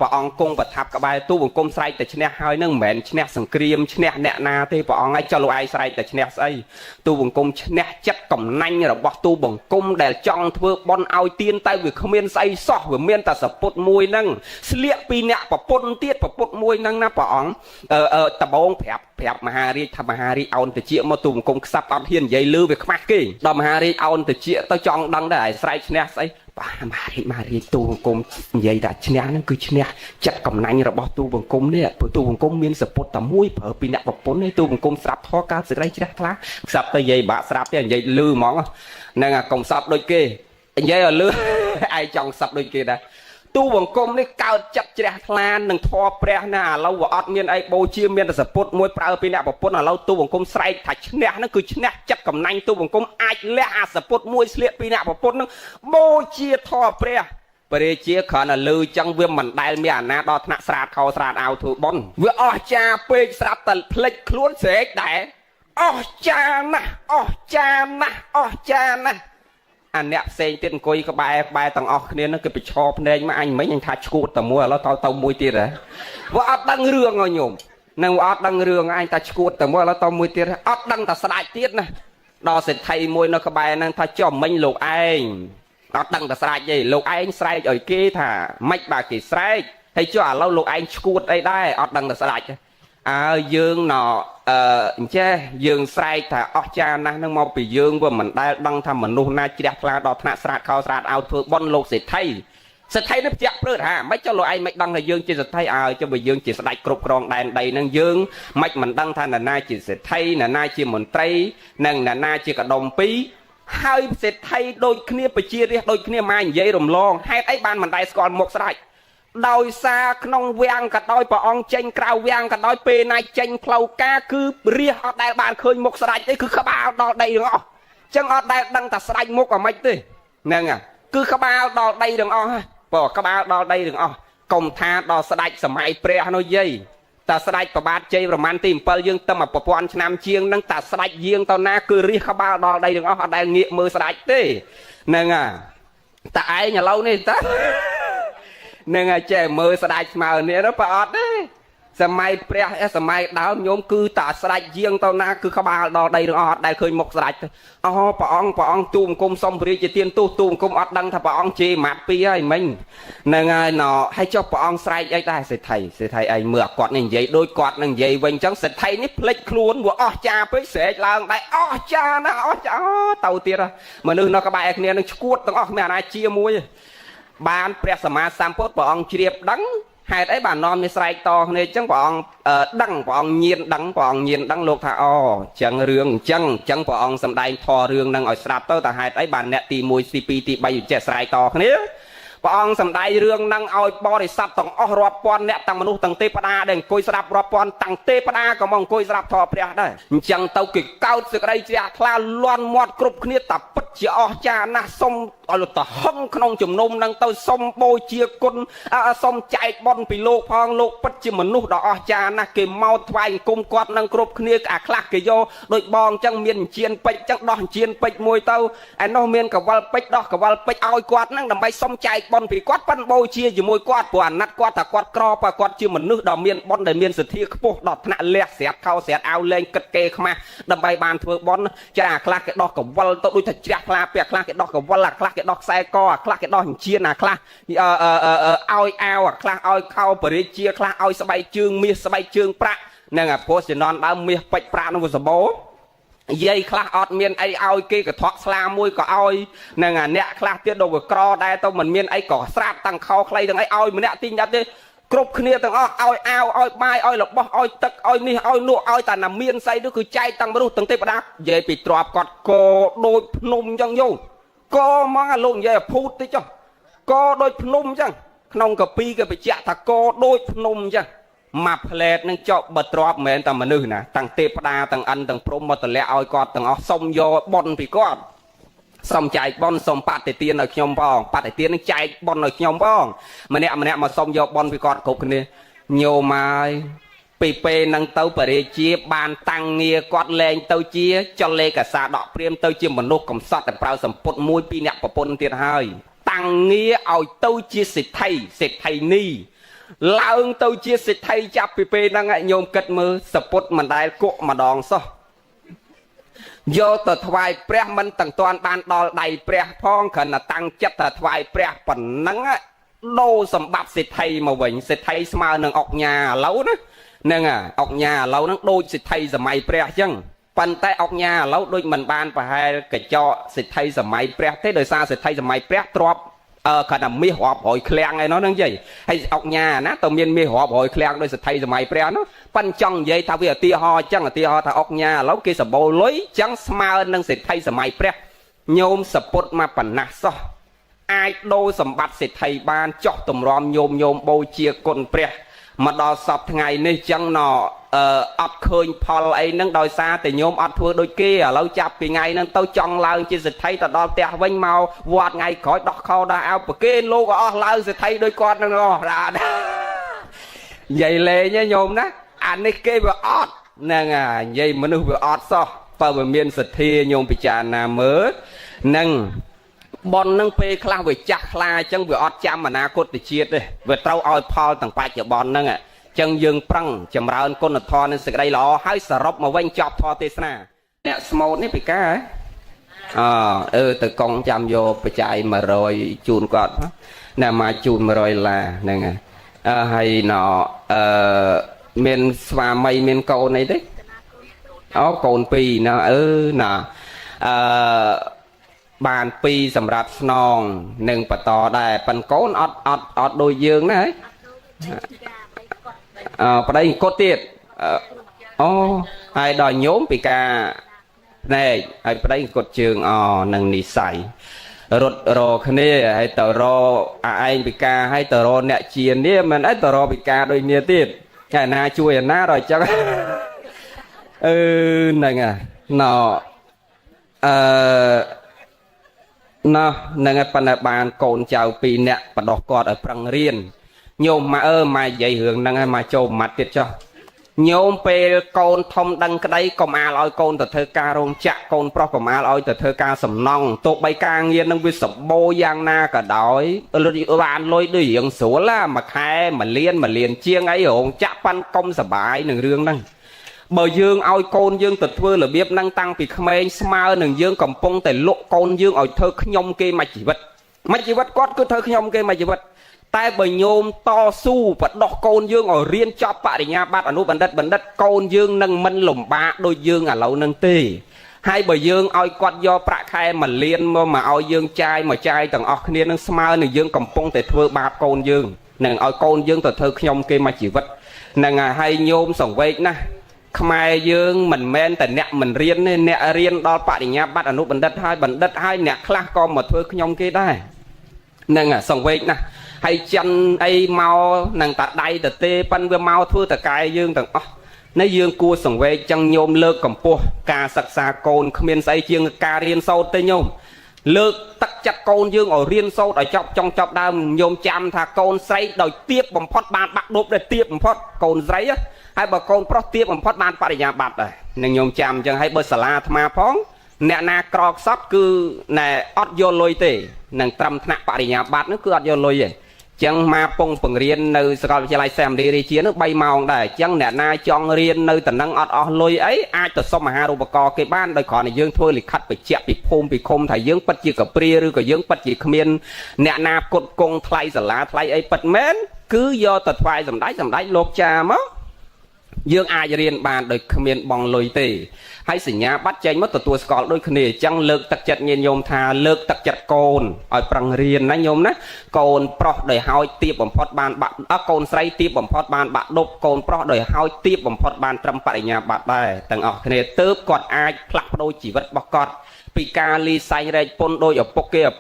ព្រះអង្គគង់ប្រថាប់ក្បែរទូបង្គំស្រែកតែឈ្នះហើយនឹងមិនមែនឈ្នះសង្គ្រាមឈ្នះអ្នកណាទេព្រះអង្គឲ្យចុះលោកឯងស្រែកតែឈ្នះស្អីទូបង្គំឈ្នះចិត្តកំណាញ់របស់ទូបង្គំដែលចង់ធ្វើបន់ឲ្យទៀនតែវាគ្មានស្អីសោះវាមានតែសពុតមួយហ្នឹងស្លៀកពីអ្នកប្រពន្ធទៀតប្រពុតមួយហ្នឹងណាព្រះអង្គដបងប្រាប់មហារាជថាមហារាជអោនតិចមកទូបង្គំខ្សាប់អត់ហ៊ាននិយាយលឺវាខ្មាស់គេដល់មហារាជអោនតិចទៅចង់ដឹងដែរស្រែកឈ្នះស្អីបាទមហារាជទូបង្គំនិយាយថាឈ្នះហ្នឹងគឺឈ្នះចិត្តកំណាញ់របស់ទូបង្គំនេះព្រោះទូបង្គំមានសពុតតែមួយប្រើពីអ្នកប្រពន្ធនេះទូបង្គំស្រាប់ធေါ်កើតសេចក្តីជ្រះថ្លាខ្សាប់ទៅនិយាយបាក់ស្រាប់ទេនិយាយលឺហ្មងហ្នឹងអាកុំសັບដូចគេនិយាយឲ្យលឺឯងចង់សັບដូចគេដែរទូបង្គំនេះកើតចិត្តជ្រះថ្លានឹងធម៌ព្រះណាឥឡូវវាអត់មានអីបូជាមានតែសពុតមួយប្រើពីអ្នកប្រពន្ធឥឡូវទូបង្គំស្រែកថាឈ្នះហ្នឹងគឺឈ្នះចិត្តកំណាញ់ទូបង្គំអាចលះអាសពុតមួយស្លៀកពីអ្នកប្រពន្ធហ្នឹងបូជាធម៌ព្រះបរិជាគ្រាន់តែលឺចឹងវាមិនដែលមានអាណាដល់ថ្នាក់ស្រាតខោស្រាតអាវធ្វើបន់វាអស្ចារ្យពេកស្រាប់តែភ្លេចខ្លួនស្រែកដែរអស្ចារ្យណាស់អស្ចារ្យណាស់អស្ចារ្យណាស់អាអ្នកផ្សេងទៀតអង្គុយក្បែរទាំងអស់គ្នាហ្នឹងគឺប្រឈរភ្នែកមកអញមិញអញថាឈួតតែមួយឥឡូវទៅមួយទៀតហ៎វាអត់ដឹងរឿងហ៎ញោមនឹងអត់ដឹងរឿងអញថាឈួតតែមួយឥឡូវទៅមួយទៀតអត់ដឹងតែស្ដាច់ទៀតណាដល់សេដ្ឋីមួយនៅក្បែរហ្នឹងថាចុះមិញលោកឯងអត់ដឹងតែស្ដាច់ទេលោកឯងស្រែកឲ្យគេថាម៉េចបើគេស្រែកហើយចុះឥឡូវលោកឯងឈួតអីដែរអត់ដឹងតែស្ដាច់អើយើងអញ្ចេះយើងស្រែកថាអស្ចារ្យណាស់នឹងមកពីយើងវាមិនដែលដឹងថាមនុស្សណាជ្រះថ្លាដល់ថ្នាក់ស្រាតខោស្រាតអាវធ្វើបន់លោកសេដ្ឋីនេះផ្ទះព្រឺថាមិនចុះលោកឯងមិនដឹងថាយើងជាសេដ្ឋីចុះបើយើងជាស្ដេចគ្រប់គ្រងដែនដីនឹងយើងមិនដឹងថានរណាជាសេដ្ឋីនរណាជាមន្ត្រីនិងនរណាជាកដុំពីរហើយសេដ្ឋីដូចគ្នាប្រជារាស្ត្រដូចគ្នាមកនិយាយរំលងហេតុអីបានមិនដែលស្គាល់មុខស្ដេចដោយសារក្នុងវាំងក៏ដោយព្រះអង្គចេញក្រៅវាំងក៏ដោយពេលណាចេញផ្លូវការគឺរាជអត់ដែលបានឃើញមុខស្ដេចទេគឺក្បាលដល់ដីទាំងអស់អញ្ចឹងអត់ដែលដឹងថាស្ដេចមុខអាម៉េចទេហ្នឹងគឺក្បាលដល់ដីទាំងអស់បើក្បាលដល់ដីទាំងអស់កុំថាដល់ស្ដេចសម័យព្រះនោះយាយតាស្ដេចប្របាទជ័យប្រមាណទី7យើងទៅមកប្រព័ន្ធឆ្នាំជាងហ្នឹងតាស្ដេចយាងទៅណាគឺរាជក្បាលដល់ដីទាំងអស់អត់ដែលងាកមើលស្ដេចទេហ្នឹងតែឯងឥឡូវនេះតានឹងចេះមើលស្ដេចស្មើនេះទៅបើអត់ទេសម័យព្រះសម័យដើមញោមគឺតាស្ដេចយាងទៅណាគឺក្បាលដល់ដីទាំងអស់អត់ដែលឃើញមុខស្ដេចទេអូព្រះអង្គទូបង្គំសំព្រះរាជជាទានទោសទូបង្គំអត់ដឹងថាព្រះអង្គជេរម៉ាត់ពីហើយមិញហ្នឹងហើយហើយចុះព្រះអង្គស្រែកអីដែរសេដ្ឋីឯងមើលគាត់នេះនិយាយដូចគាត់នឹងនិយាយវិញអញ្ចឹងសេដ្ឋីនេះភ្លេចខ្លួនវាអស់ចាពេកស្រែកឡើងដែរអស់ចាណាអស់ចាទៅទៀតមនុស្សនៅក្បែរគ្នានឹងឈួតទាំងអស់គ្មានអាណាជាមួយបានព្រះសម្មាសម្ពុទ្ធព្រះអង្គជ្រាបដឹងហេតុអីបាននាំនេះស្រែកតគ្នាអញ្ចឹងព្រះអង្គដឹងព្រះអង្គញៀនដឹងលោកថាអូអញ្ចឹងរឿងអញ្ចឹងព្រះអង្គសម្ដែងធម៌រឿងនឹងឲ្យស្ដាប់ទៅតែហេតុអីបានអ្នកទី1ទី2ទី3ចេះស្រែកតគ្នា ព្រះអង្គសម្ដែងរឿងនឹងឲ្យបរិស័ទទាំងអស់រាប់ពាន់អ្នកទាំងមនុស្សទាំងទេវតាដែលអង្គុយស្ដាប់រាប់ពាន់ទាំងទេវតាក៏មកអង្គុយស្ដាប់ធម៌ព្រះដែរអញ្ចឹងទៅគេកោតសេចក្តីជ្រះថ្លាលន់មាត់គ្រប់គ្នាតាពិតជាអស្ចារ្យណាស់សូមឲ្យទៅហឹងក្នុងជំនុំនឹងទៅសូមបូជាគុណសូមចែកបុណ្យពីលោកផងលោកពិតជាមនុស្សដ៏អស្ចារ្យណាស់គេមកថ្វាយអង្គមគាត់នឹងគ្រប់គ្នាអាខ្លះគេយកដូចបងអញ្ចឹងមានអញ្ជៀនពេជ្រអញ្ចឹងដោះអញ្ជៀនពេជ្រមួយទៅឯនោះមានកវលពេជ្រដោះកវលពេជ្រឲ្យគាត់នឹងដើម្បីសុំចែកបុណ្យពីគាត់ប៉ិនបូជាជាមួយគាត់ព្រោះអាណិតគាត់ថាគាត់ក្របើគាត់ជាមនុស្សដ៏មានបុណ្យដែលមានសទ្ធាខ្ពស់ដល់ថ្នាក់លះស្រាតខោស្រាតអាវលែងគិតគេខ្មាស់ដើម្បីបានធ្វើបុណ្យចាអាខ្លះគេដោះកវលទៅដូចថាជ្រះថ្លាពេលខ្លះគេដោះកវលអាខ្លះគេដោះខ្សែកអាខ្លះគេដោះអញ្ជៀនអាខ្លះឲ្យអាវអាខ្លះឲ្យខោបរិជាខ្លះឲ្យស្បែកជើងមាសស្បែកជើងប្រាក់នឹងអាព្រោះជំនាន់ដើមមាសពេជ្រប្រាក់នឹងសបោយាយខ្លះអត់មានអីឲ្យគេកថក់ស្លាមួយក៏ឲ្យនឹងអាអ្នកខ្លះទៀតដូចវាក្រដែរទៅមិនមានអីក៏ស្រាប់តាំងខោខ្លីទាំងអីឲ្យម្នាក់ទីញ៉ាត់ទេគ្រប់គ្នាទាំងអស់ឲ្យអាវឲ្យបាយឲ្យរបស់ឲ្យទឹកឲ្យនេះឲ្យនោះឲ្យតាណាមានស្អីនោះគឺចែកតាំងមនុស្សទាំងទេវតានិយាយពីទ្របគាត់កដូចភ្នំអញ្ចឹងយោកមកអាលោកនិយាយភូតតិចចុះកដូចភ្នំអញ្ចឹងក្នុងកាពីគេបញ្ជាក់ថាកដូចភ្នំអញ្ចឹងមួយផ្លែតនឹងចប់បើទ្របមិនមែនតែមនុស្សណាទាំងទេវតាទាំងអិនទាំងព្រំមកតម្លាក់ឲ្យគាត់ទាំងអស់សុំយកបុណ្យពីគាត់សុំចែកបុណ្យសុំបតិទានឲ្យខ្ញុំផងបតិទាននឹងចែកបុណ្យឲ្យខ្ញុំផងម្នាក់មកសុំយកបុណ្យពីគាត់គ្រប់គ្នាញោមហើយពីពេលហ្នឹងទៅបរិជាបានតាំងងារគាត់លែងទៅជាចលេកាសាដកព្រាមទៅជាមនុស្សកំសត់តែប្រើសម្ពុតមួយពីរអ្នកប្រពន្ធទៀតហើយតាំងងារឲ្យទៅជាសិទ្ធិនីឡើងទៅជាសិទ្ធិចាប់ពីពេលហ្នឹងញោមគិតមើលសពុតមិនដែលគក់ម្ដងសោះយកទៅថ្វាយព្រះមិនទាំងទាន់បានដល់ដៃព្រះផងគ្រាន់តែតាំងចិត្តថាថ្វាយព្រះប៉ុណ្ណឹងដូរសម្បត្តិសិទ្ធិមកវិញសិទ្ធិស្មើនឹងអុកញ៉ាឥឡូវណាហ្នឹងអុកញ៉ាឥឡូវហ្នឹងដូចសិទ្ធិសម័យព្រះអញ្ចឹងប៉ុន្តែអុកញ៉ាឥឡូវដូចមិនបានប្រហែលកញ្ចក់សិទ្ធិសម័យព្រះទេដោយសារសិទ្ធិសម័យព្រះទ្របគាត់ថាមាសរាប់រយឃ្លាំងឯនោះហ្នឹងនិយាយហើយអុកញ៉ាណាទៅមានមាសរាប់រយឃ្លាំងដោយសិទ្ធិសម័យព្រះនោះប៉ិនចង់និយាយថាវាឧទាហរណ៍អញ្ចឹងឧទាហរណ៍ថាអុកញ៉ាឥឡូវគេសបោលុយអញ្ចឹងស្មើនឹងសិទ្ធិសម័យព្រះញោមសពុតមកប៉ុណ្ណាសោះអាចដូរសម្បត្តិសិទ្ធិបានចោះទម្រាំញោមបូជាគុណព្រះមកដល់សពថ្ងៃនេះចឹងអត់ឃើញផលអីហ្នឹងដោយសារតែញោមអត់ធ្វើដូចគេឥឡូវចាប់ពីថ្ងៃហ្នឹងទៅចង់ឡើងជាសិទ្ធិទៅដល់ផ្ទះវិញមកវត្តថ្ងៃក្រោយដោះខោដោះអាវប្រគេនលោកក៏អស់ឡើងសិទ្ធិដូចគាត់ហ្នឹងអស់រ៉ានិយាយលេងញោមណាអានេះគេវាអត់ហ្នឹងនិយាយមនុស្សវាអត់សោះបើវាមានសទ្ធាញោមពិចារណាមើលហ្នឹងប៉ុននឹងពេលខ្លះវាចាស់ខ្លាអញ្ចឹងវាអត់ចាំអនាគតជាតិទេវាត្រូវឲ្យផលទាំងបច្ចុប្បន្នហ្នឹងអញ្ចឹងយើងប្រឹងចម្រើនគុណធម៌និងសេចក្តីល្អហើយសរុបមកវិញចប់ធម៌ទេសនាអ្នកស្មូតនេះពីកាទៅកងចាំយកបច្ច័យ100ជូនគាត់ណាមកជូន100ឡាហ្នឹងហើយមានស្វាមីមានកូនអីទេកូន2ណាណាបាន2សម្រាប់ស្នងនឹងបន្តដែរប៉ិនកូនអត់ដូចយើងណាប្តីគាត់ទៀតហើយដល់ញោមពីការភ្នែកហើយប្តីគាត់ជើងនឹងនិស័យរត់រគ្នាហើយទៅរឯងពីការហើយទៅរអ្នកជានេះមិនអីទៅរពីការដូចគ្នាទៀតតែណាជួយអាណាដល់អញ្ចឹងហ្នឹងហ្នឹងប៉ុន្តែបានកូនចៅ2នាក់បដោះគាត់ឲ្យប្រឹងរៀនញោមមកមកនិយាយរឿងហ្នឹងឲ្យមកចូលម៉ាត់ទៀតចុះញោមពេលកូនធំដឹងក្តីកុំអាលឲ្យកូនទៅធ្វើការរោងចក្រកូនប្រុសកុំអាលឲ្យទៅធ្វើការសំណង់ទោះបីការងារនឹងវាសម្បូរយ៉ាងណាក៏ដោយបានលុយដូចរៀងស្រួលមួយខែ1លានជាងអីរោងចក្រប៉ាន់កុំសបាយនឹងរឿងហ្នឹងបើយើងឲ្យកូនយើងទៅធ្វើរបៀបហ្នឹងតាំងពីក្មេងស្មើនឹងយើងកំពុងតែលក់កូនយើងឲ្យធ្វើខ្ញុំគេមួយជីវិតគាត់គឺធ្វើខ្ញុំគេមួយជីវិតតែបើញោមតស៊ូបដោះកូនយើងឲ្យរៀនចប់បរិញ្ញាបត្រអនុបណ្ឌិតកូនយើងនឹងមិនលំបាកដូចយើងឥឡូវហ្នឹងទេហើយបើយើងឲ្យគាត់យកប្រាក់ខែ1លានមកឲ្យយើងចាយទាំងអស់គ្នានឹងស្មើនឹងយើងកំពុងតែធ្វើបាបកូនយើងនឹងឲ្យកូនយើងទៅធ្វើខ្ញុំគេមួយជីវិតហ្នឹងហើយញោមសង្វេគណាខ្មែរយើងមិនមែនតែអ្នកមិនរៀនទេអ្នករៀនដល់បរិញ្ញាបត្រអនុបណ្ឌិតហើយអ្នកខ្លះក៏មកធ្វើខ្ញុំគេដែរ nâng sòng vẹt nè hay chân ấy mau nâng tạt đáy tạt tê pan với mau thưa tạt cái dương tầng nơi dương cua sòng vẹt chân nhôm lơ cầm pua ca sặc xa cồn miền say chiêng ca riêng sâu tê nhôm lơ tắc chặt cồn dương ở riêng sâu ở trong chọc đam nhôm chạm thà cồn say đòi tiếp bằng phật bàn bạc đốp để tiếp bằng phật cồn giấy á hay bà cồn pro tiếp bằng phật bàn phải nhà bạc rồi nên nhôm chạm chân hay bơ xà la tham phong nè na cọt sót cứ nè ót vô lôi tê nâng trầm thạ phải nhà bạc nó cứ ót vô lôi vậy chẳng mà phong phần riêng nơi sao cho lại xem đi chiến nó bay màu đây chẳng nè na chọn riêng nơi tận năng ót lôi ấy ai từ xong mà hai đồ bạc cái ban đây còn này dương thôi lịch khách bị chẹp bị phôm bị khom thầy dương bắt chỉ cả pria rồi cả dương bắt chỉ khmiên nè na cột công thay giả lá thay ấy bật mến cứ do tật phải dầm đáy lột trà mất dương ai riêng bàn đời khmiên bằng lôi tê hay sinh nhà bắt chạy mất từ score đôi khi chẳng lực tật chặt nhìn nhôm thà lực tật chặt cồn ở prang riêng nó nhôm nè cồn pro đời hai tiếp bằng phật bàn bạn cồn say tiếp bằng phật bàn bạn đục cồn pro đời hai tiếp bằng phật bàn trăm phải nhà bạn đây tầng ở khi tớp còn ai plak đôi chỉ vật bọc cọt Picali sai rây pôn đôi ở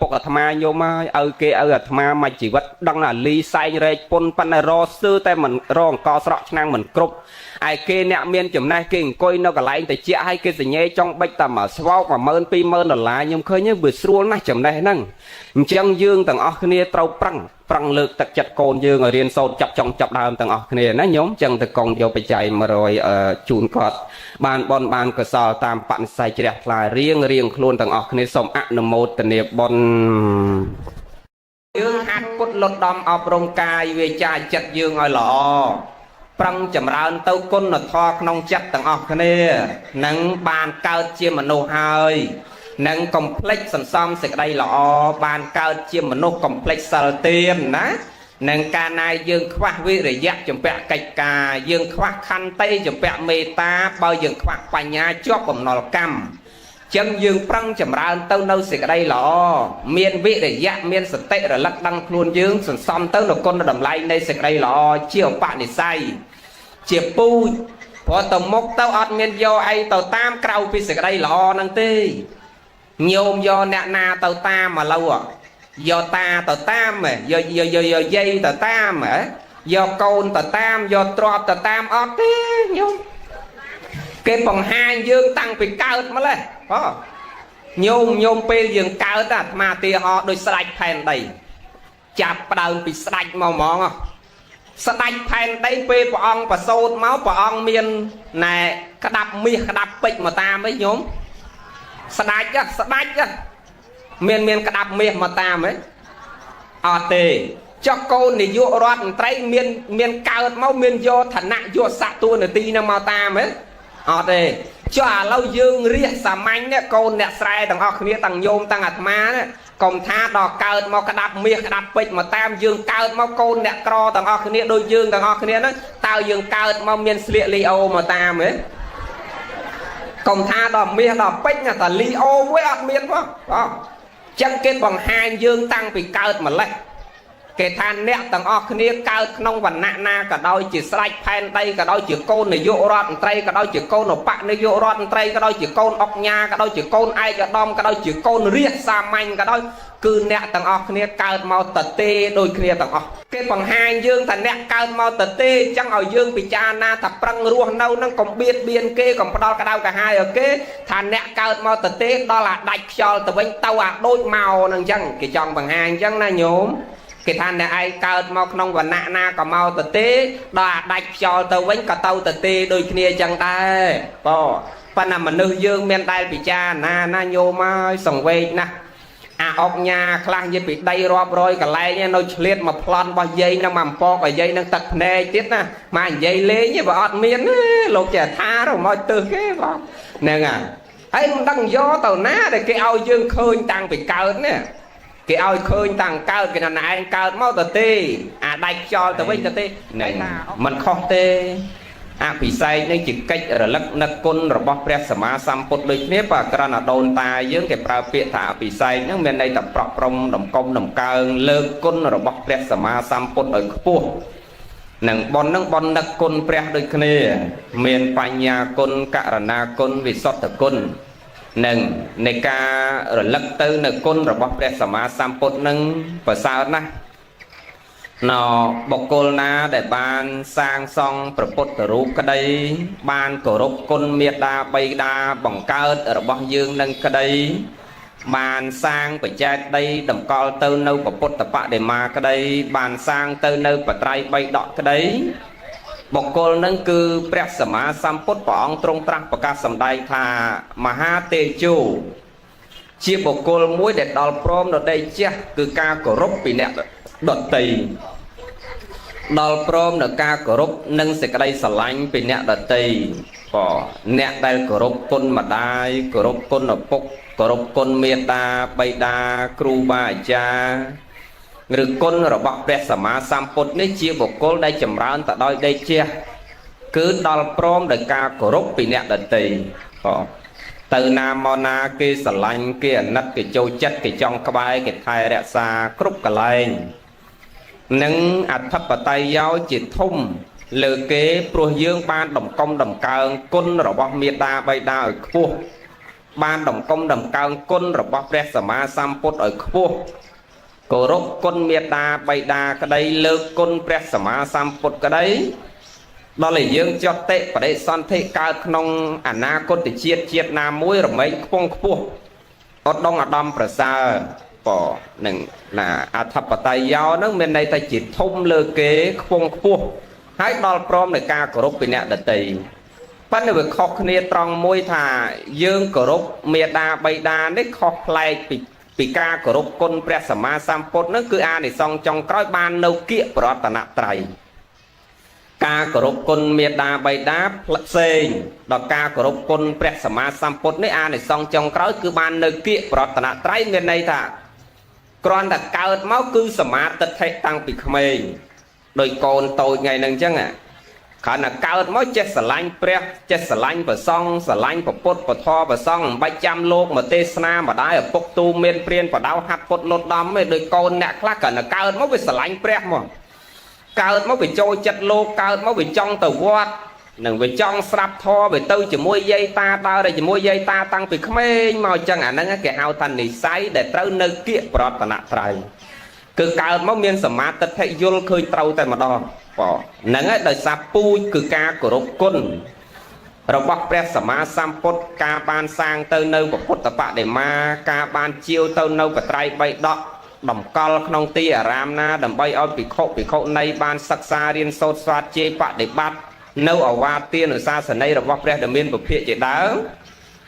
bọc ở tham ai nhôm ở kia ở tham ai mà chỉ vật đăng là ly sai rây pôn pan ro sư tay mình rong co sọ năng mình cục ai kia nẹo miên chấm này kinh coi nó cả lại tại chia hay kia gì nhé trong bách tầm ở sau mà mơn pi mơn ở lại nhưng khơi nhớ vừa xuôi này chấm này năng chân dương tầng ở kia trâu prang lực tật chặt cồn dương ở riêng sâu chập đàm tầng ở kia nó nhóm chân tầng còn vô bị chạy mà rồi chun cọt ban cơ sở tam bạn sai chẹt lại riêng luôn tầng ở kia xong ăn nằm một tầng niệm bon dương hát cốt lót đom ở trong cài về chài chặt dương ở lọ prang chấm ra tâu côn là thọ nông chặt tầng ở kia nâng bàn cao chiêm mà nô hơi nâng complex sẵn xong sẽ đây là bàn cao chiêm mà nô complex sẵn tiền ná nâng ca này dương khoác vi để dắt chấm bẹ cạch cà dương khoác khăn tay chấm bẹ mê ta bao dương khoác bà nhà chóp bằng nọ căm chân dương prang chấm ra tâu nâu sẽ đây là miền vị để dắt miền sẵn tệ rồi lắc đăng luôn dương sẵn xong tâu là con đầm lay đây sẽ đây là chiều bạn để say chiều pu phó tổng mốc tâu ọt miền do ai tàu tam cầu vì sẽ đây là năng tê nhôm do nè na tàu tam mà lâu à do ta tàu tam mà do dây tàu tam mà do côn tàu tam do trọt tàu tam ọt thế nhôm cái phần hai dương tăng bị cao mà lên nhôm pe dương cao ta mà tia họ đôi sạch phèn đầy chạp đầu bị sạch màu mỏng à sạch phèn đầy pe của ông và sốt máu của ông miền này cái đập bịch mà ta mới nhôm sạch á miền cái đập miền mà ta mới tê cho cô này vô rót trái miền cao máu miền vô thần nặng vô sạ tua này ti nó màu ta mới tê cho lâu dương riết xàm anh nè cô nè sai tầng học kia tầng nhôm tầng ạt má nè còn tha đò cao mau cái đập miền cái đập bịch mà tam dương cao mau cô nè cro tầng học kia đôi dương tầng học kia nó tao dương cao mau miền sliệt leo mà ta mới còn tha đò miền đò bích là leo với ọt miền quá chân kết bằng hai dương tăng bị cao mà lại cái than nẹt tầng ở kia cao nông và nặng na cả đôi chỉ sạch phen đây cả đôi chỉ côn này vô rót tây cả đôi chỉ côn ở bạn này vô rót tây cả đôi chỉ côn ốc nha cả đôi chỉ côn ai cả đom cả đôi chỉ côn riết xa manh cả đôi cứ nẹt tầng ở kia cao mau tật tê đôi kia tầng ở cái bằng hai dương thành nẹt cao mau tật tê chẳng ở dương bị cha na thập prang ruộng đâu nó còn biên kê còn đo cả đau cả hai ở kế thành nẹt cao mau tật tê đó là đạch cho từ bên tàu đôi màu nằng chẳng cái chọn bằng hai chẳng na nhốm cái than này ai cao mau nông và nạ na có mau tật tế đà đạch cho tàu bánh cả tàu tật tế đôi kia chẳng ta và nằm mà nữ dương men tay bị cha na nhô mai sòng về nè ốc nhà khlang như bị đầy rộp rồi cả lại nha nó liệt mà plon bao dây nó mầm po và dây nó tật nè tiết nè mà dây lê như bà ọt miên lột chả tha rồi mọi từ cái vào nè anh đang do tàu ná để cái ao dương khơi tăng bị cao nè cái ao khơi tăng cao cái này anh cao mau tờ tê đạch cho tờ vinh tờ tê này mình không tê bị say nên chỉ cách rồi lắc nặc côn rồi bóc pre sma sam put lịch nếp và cái là đồn tài dưới cái prao bịa thả bị say nhưng bên đây tập prop rong đồng công đồng cao lơ côn rồi bóc pre sma sam put ở khu nằng bon nặc côn pre đôi kia miền panya côn cả na côn vì sót tờ côn nâng nề ca rồi lắc tư nè côn rồi bọc đẹp sầm sam put nâng và sao nè nó bọc côn na để ban sang song proput rú cái đây ban cổ rục côn miệt đa bay đa bằng cao ở bọc dương nâng cái đây bàn sang phải chạy đây đầm co tư nâu của bột tập bạ để mà cái đây bàn sang tư nâu và trai bay đọt cái đấy bọc cô nâng cư prep sầm á sam pốt bỏng trong trăng và ca sầm đai thà mà ha tê chu chia bọc cô muối để đào prom ở đây chứ cứ ca của rốc bị nẹt đọt tì đào prom ở ca của rốc nâng sẽ cái đây sờ lạnh bị nẹt đọt tì bỏ nẹt đây của rốc côn mà đai của rốc côn ở bốc cổ rục côn miệt ta bay đa kru ba cha người côn rồi bọc đẹp sầm á sam put ní chia bọc côn đây chầm rán tại đôi đây chia cứ đào prom đời ca cổ rục bị nẹt đợt tì từ nam mona kia sờ lanh kia nát kia châu chất kia trong cái bài kia thay rẽ xa khúc cả lên nâng ạt thấp vào tay giáo chỉ thum lừa kế pro dương ban đồng công đồng cao côn rồi bọc miệt ta bay đa ở khu ban đồng công đồng cao côn rồi bọc đẹp sầm á sam put ở khu cổ rốc côn miệt đa bay đa cái đây lơ côn đẹp sầm á sam put cái đấy đó là dương cho tệ và đây son thế cao nông ảnh na côn thì chiết nam muối rồi mấy phong khu ở đông ở đông prasa bỏ nừng là thập và tay giáo nó bên đây ta chỉ thông lơ kế phong khu hãy đo prom để ca cổ rốc bị nẹt đợt tì bắt đầu khóc nia trong môi thả dương cổ rốc miệt đa bay đa đấy khóc lại bị ca cổ rốc côn press sama sampot nó cứ để xong trong cõi ban nâu kia pro tận trời ca cổ rốc côn miệt đa bay đá sen đó ca cổ rốc côn press sama sampot đấy để xong trong cõi cứ ban nâu kia pro tận trời bên đây thả con đặt cao máu cứ sama tật hay tăng bị khmei đôi con tôi ngày nâng chăng khả năng cao mới chết sờ lanh pre chết sờ lanh và xong sờ lanh và pốt và tho và xong 300 lô mà tê na mà đái ở bốc tu miền priên và đau hạt pốt lột đâm với đôi con nè khác cả là cao mới bị sờ lanh pre mà cao mới bị trôi chặt lô cao mới bị trong tàu quạt đừng bị trong sập tho bị tư chỉ mua dây ta tao đây chỉ mua dây ta tăng bị khmê màu chẳng hạn nó cái hao thành này say để trâu nơi kia bọt tận trời cứ cao mới miền sầm mát tết thấy vô khơi trâu tại mà đo bỏ nắng ấy đời sa pui cứ ca của rốt côn rồi bọc pre sama sampot ca ban sang tới nơi của phút tập bạ để ma ca ban chiêu tới nơi của trai bay đọ đầm col nông ti ở ram na đầm bay oi bị khổ này ban sắc xa riêng sốt xoát chê bạ để bắt nâu ở hoa tiên ở xa sân đây rồi bọc pre đầm miên của phía chỉ đá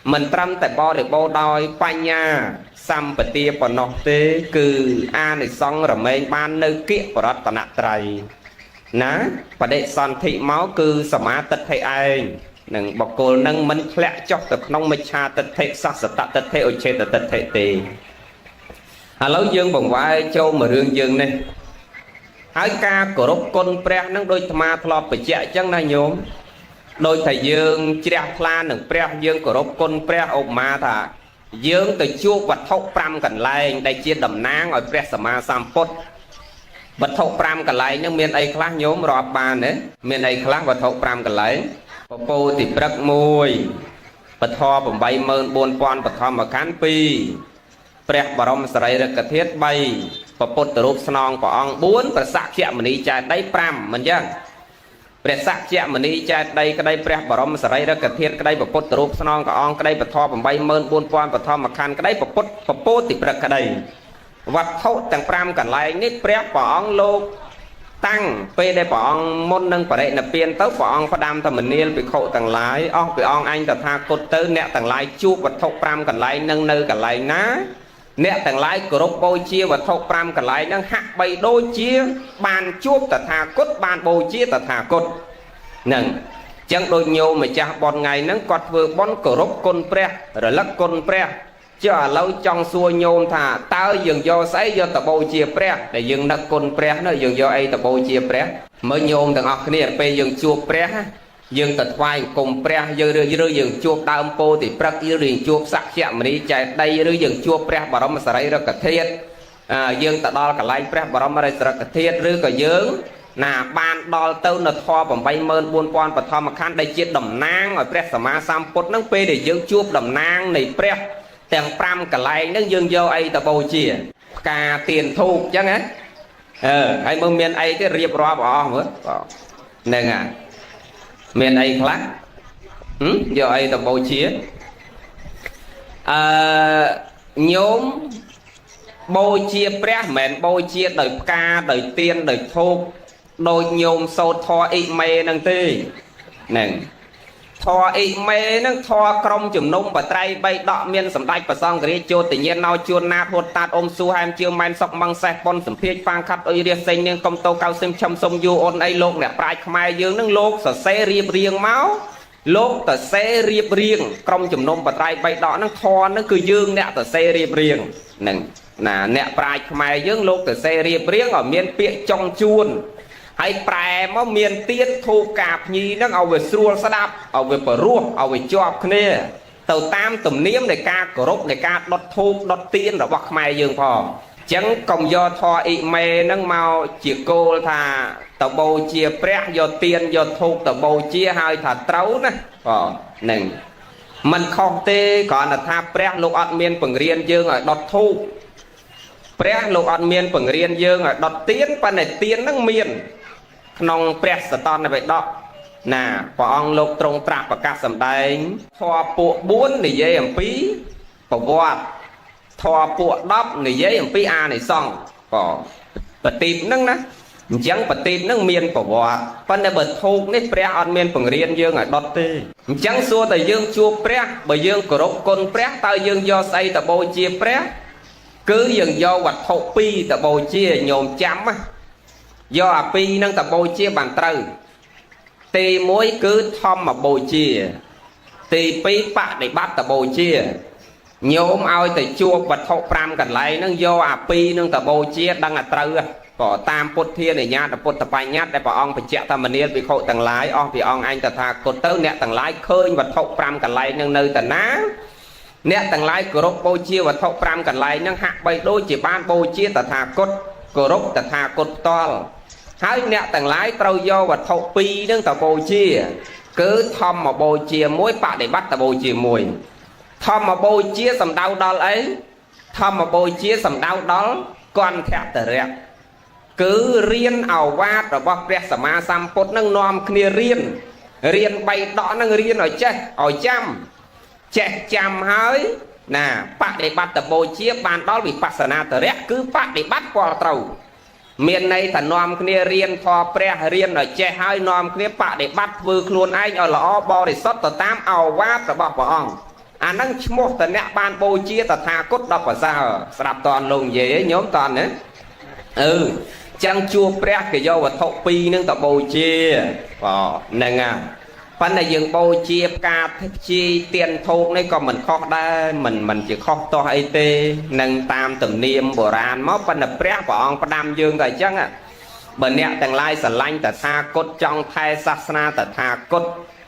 mình trăm tại bo để bo đòi panh nha sam bờ tia bờ nọ tê cứ này xong rồi mấy ban nơi kia của đó tận trời ná và để son thị máu cư sầm á tật thầy ai nâng bọc cô nâng mình lẹ chọc tập nông mạch cha tật thầy sắc sật tật thầy ở trên tật thầy tì lâu dương bồng vai châu mà rương dương này hãy ca của rốt côn pre nâng đôi ma thọp phải chạy chẳng na nhóm đôi thầy dương chia pla nâng pre dương của rốt côn pre ôm ma thà dương từ chua vật thốc pram cần lại đây chia đầm nang ở pre sama sampot vật thâu pram cả lại nhưng miền ấy khác nhóm rọp bàn đấy miền ấy khác vật thâu pram cả lại po thì bật môi vật thò bầm bay mơn buôn quan vật thò mà cán pi prep barom sợi được cái thiết bay và pot từ rúp song của ông 4 và sạc chẹm mình đi chạy đấy pram mình chứ prep sạc chẹm mình đi chạy đây cái đây prep barom sợi được cái thiết cái đây và pot từ rúp song của ông cái đây vật thò bầm bay mơn buôn quan vật thò mà can cái đấy và pot thì bật cái đây vật thâu tầng pram cần lại nít prep bỏng lô tăng p đây bỏng môn nâng phải là piên tới bỏng phát đam thầm mình niên bị khổ tầng lái bị ông anh ta tha cột tới nẹt tầng lái chu vật thâu pram cần lại nâng nơi cần lại ná nẹt tầng lái của rốt bôi chia vật thâu pram cần lại nâng hạ bay đôi chia bàn chuốc ta tha cốt bàn bôi chia ta thả cốt nâng chẳng đôi nhiều mà cha bọn ngày nâng quạt vừa bón của rốt côn pre rồi lắc côn pre cho lâu trong xua nhôm thà tao dừng do sấy do tập bầu chia pre để dừng đặt côn pre nó dừng do ai tập bầu chia pre mới nhôm thằng học này pe dừng chuột pre dừng tật vai cùng pre dừng chuột đam po thì pre dừng chuột sắc chạm đi chạy đây dừng chuột pre bảo nó sợi ra cả thiết dừng tật đo cả lại pre bảo nó sợi cả thiết rư cả dừng ណាបានដល់ទៅនៅធម៌84000បឋមខណ្ឌដែលជាតំណាងឲ្យព្រះសម្មាសម្ពុទ្ធហ្នឹងពេលដែលយើងជួបតំណាងនៃព្រះទាំង5កន្លែងហ្នឹងយើងយកអីទៅបូជាផ្កាទៀនធូបអញ្ចឹងណាហើយមើលមានអីទេរៀបរាប់អស់មើលហ្នឹងហ่ะមានអីខ្លះយកអីទៅបូជាញោមបូជាព្រះមិនមែនបូជាដោយផ្កាដោយទៀនដោយធូបដោយញោមសោតធរអ៊ីមេហ្នឹងទេហ្នឹងធរអ៊ីមេហ្នឹងធរក្រុមជំនុំបត្រៃបីដកមានសម្ដេចប្រសង្ឃរាជជោទញ្ញាណោជួនណាតហួតតាតអ៊ំស៊ូហែមជឿម៉ែនសុកម៉ងសេះប៉ុនសម្ភាជប៉ាងខាត់អុយរាសេងនាងកំតោកៅសឹមឈឹមសុំយូអូនអីលោកអ្នកប្រាជ្ញខ្មែរយើងហ្នឹងលោកសរសេររៀបរៀងមកលោកតសេរៀបរៀងក្រុមជំនុំបត្រៃបីដកហ្នឹងធរហ្នឹងគឺយើងអ្នកតសេរៀបរៀងហ្នឹងណាអ្នកប្រាជ្ញខ្មែរយើងលោកតសេរៀបរៀងឲ្យមានពាក្យចុងជួនហើយប្រែមកមានទៀតធូបកាភ្ញីហ្នឹងឲ្យវាស្រួលស្ដាប់ឲ្យវាបរោះឲ្យវាជាប់គ្នាទៅតាមទំនៀមនៃការគោរពនៃការដុតធូបដុតទៀនរបស់ខ្មែរយើងផងអញ្ចឹងកុំយកធរអ៊ីមេហ្នឹងមកជាគោលថាតបូជាព្រះយកទៀនយកធូបតបូជាហើយថាត្រូវណាហ្នឹងมันខុសទេគ្រាន់តែថាព្រះលោកអត់មានបង្រៀនយើងឲ្យដុតធូបព្រះលោកអត់មានបង្រៀនយើងឲ្យដុតទៀនប៉ុន្តែទៀនហ្នឹងមានក្នុងព្រះសតនវេដកណាព្រះអង្គលោកទ្រង់ត្រាស់ប្រកាសសម្ដែងធម៌ពួក4និយាយអំពីប្រវត្តិធម៌ពួក10និយាយអំពីអានិសង្សបទីបហ្នឹងណាអញ្ចឹងបទីបហ្នឹងមានប្រវត្តិប៉ុន្តែបើធូបនេះព្រះអត់មានបង្រៀនយើងឲ្យដុតទេអញ្ចឹងសួរតែយើងជួបព្រះបើយើងគោរពគុណព្រះតើយើងយកស្អីទៅបូជាព្រះគឺយើងយកវត្ថុ2ទៅបូជាញោមចាំណាយកអា2ហ្នឹងទៅបូជាបានត្រូវទី1គឺធម្មបូជាទី2បដិបត្តិទៅបូជាញោមឲ្យទៅជួបវត្ថុ5កន្លែងហ្នឹងយកអា2ហ្នឹងទៅបូជាដឹងតែត្រូវក៏តាមពុទ្ធានុញ្ញាតពុទ្ធបញ្ញត្តិដែលព្រះអង្គបញ្ជាក់តាមមនាលភិក្ខុទាំងឡាយអស់ពីអង្គអញតថាគតទៅអ្នកទាំងឡាយឃើញវត្ថុ5កន្លែងហ្នឹងនៅតាណាអ្នកទាំងឡាយគោរពបូជាវត្ថុ5កន្លែងហ្នឹងហាក់បីដូចជាបានបូជាតថាគតគោរពតថាគតផ្ទាល់ហើយអ្នកទាំងឡាយត្រូវយកវត្ថុ2ហ្នឹងទៅបូជាគឺធម្មបូជាមួយបដិបត្តិទៅបូជាមួយធម្មបូជាសំដៅដល់អីធម្មបូជាសំដៅដល់គន្ធតរៈគឺរៀនឱវាទរបស់ព្រះសម្មាសម្ពុទ្ធនឹងនាំគ្នារៀន3ដកនឹងរៀនឲ្យចេះឲ្យចេះចាំហើយណាបដិបត្តិបូជាបានដល់វិបស្សនាតរៈគឺបដិបត្តិពលត្រូវមានន័យថានាំគ្នារៀនធម៌ព្រះរៀនឲ្យចេះហើយនាំគ្នាបដិបត្តិធ្វើខ្លួនឯងឲ្យល្អបរិសុទ្ធទៅតាមឱវាទរបស់ព្រះអង្គអាហ្នឹងឈ្មោះតអ្នកបានបូជាតថាគតដល់ប្រសើរស្ដាប់តនលោកនិយាយញោមតនណាចឹងជួបព្រះគេយកវត្ថុ2ហ្នឹងទៅបូជាហ្នឹងហើយប៉ុន្តែយើងបូជាផ្កាព្យាទៀនធូបនេះក៏មិនខុសដែរមិនជាខុសតោះអីទេនឹងតាមទំនៀមបុរាណមកប៉ុន្តែព្រះអង្គផ្ដាំយើងតែអញ្ចឹងបើអ្នកទាំងឡាយស្រឡាញ់តថាគតចង់ថែសាសនាតថាគត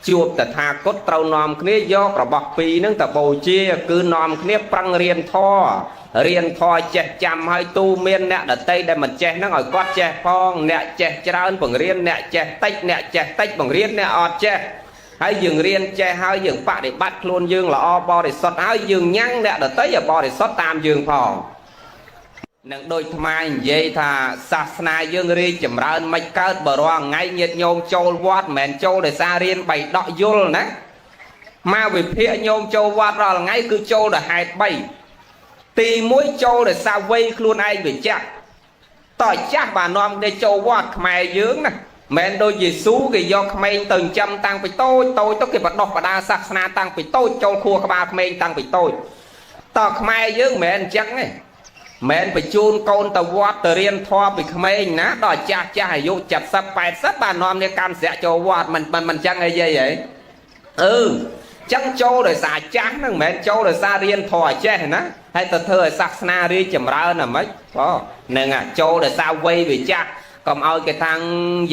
ជួបតថាគតត្រូវនាំគ្នាយករបស់2ហ្នឹងទៅបូជាគឺនាំគ្នាប្រឹងរៀនធម៌ចេះចាំហើយទូមានអ្នកដតីដែលមិនចេះហ្នឹងឲ្យគាត់ចេះផងអ្នកចេះច្រើនបង្រៀនអ្នកចេះតិចបង្រៀនអ្នកអត់ចេះហើយយើងរៀនចេះហើយយើងបដិបត្តិខ្លួនយើងល្អបរិសុទ្ធហើយយើងញ៉ាំងអ្នកដតីឲ្យបរិសុទ្ធតាមយើងផងនឹងដូចថ្មនិយាយថាសាសនាយើងរីកចម្រើនមិនកើតបើរាល់ថ្ងៃញាតិញោមចូលវត្តមិនមែនចូលដោយសាររៀនបៃដកយល់ណាមកវិភាគញោមចូលវត្តរាល់ថ្ងៃគឺចូលដោយហេតុ3ទី1ចូលដោយសារវ័យខ្លួនឯងវាចាស់តើចាស់បាននាំគ្នាចូលវត្តខ្មែរយើងណាមិនដូចយេស៊ូគេយកក្មេងទៅចិញ្ចឹមតាំងពីតូចទៅគេបដោះបដាសាសនាតាំងពីតូចចូលខួរក្បាលក្មេងតាំងពីតូចតើខ្មែរយើងមិនមែនអញ្ចឹងទេមិនបញ្ជូនកូនទៅវត្តទៅរៀនធម៌ពីក្មេងណាដល់ចាស់អាយុ70 80បាននាំគ្នាកាន់ស្រាក់ចូលវត្តមិនអញ្ចឹងអីហីចឹងចូលដោយសារចាស់ហ្នឹងមិនមែនចូលដោយសាររៀនធម៌ចេះណាហើយទៅធ្វើឲ្យសាសនារីកចម្រើនហ្មងហ្នឹងចូលដោយសារវ័យវាចាស់កុំឲ្យគេថាង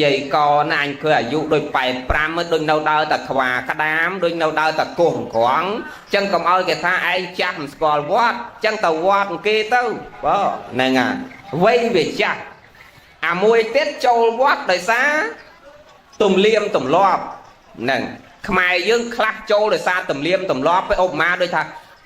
យាយកណាអញគឺអាយុដូច85ដូចនៅដើរតែខ្វាក្ដាមដូចនៅដើរតែគោះក្រងចឹងកុំឲ្យគេថាឯងចាស់មិនស្គាល់វត្តចឹងទៅវត្តគេទៅហ្នឹងហើយវ័យវាចាស់ មួយទៀតចូលវត្តដោយសារទំលៀមទម្លាប់ហ្នឹងខ្មែរយើងខ្លះចូលដោយសារទំលៀមទម្លាប់ទៅឧបមាដូចថា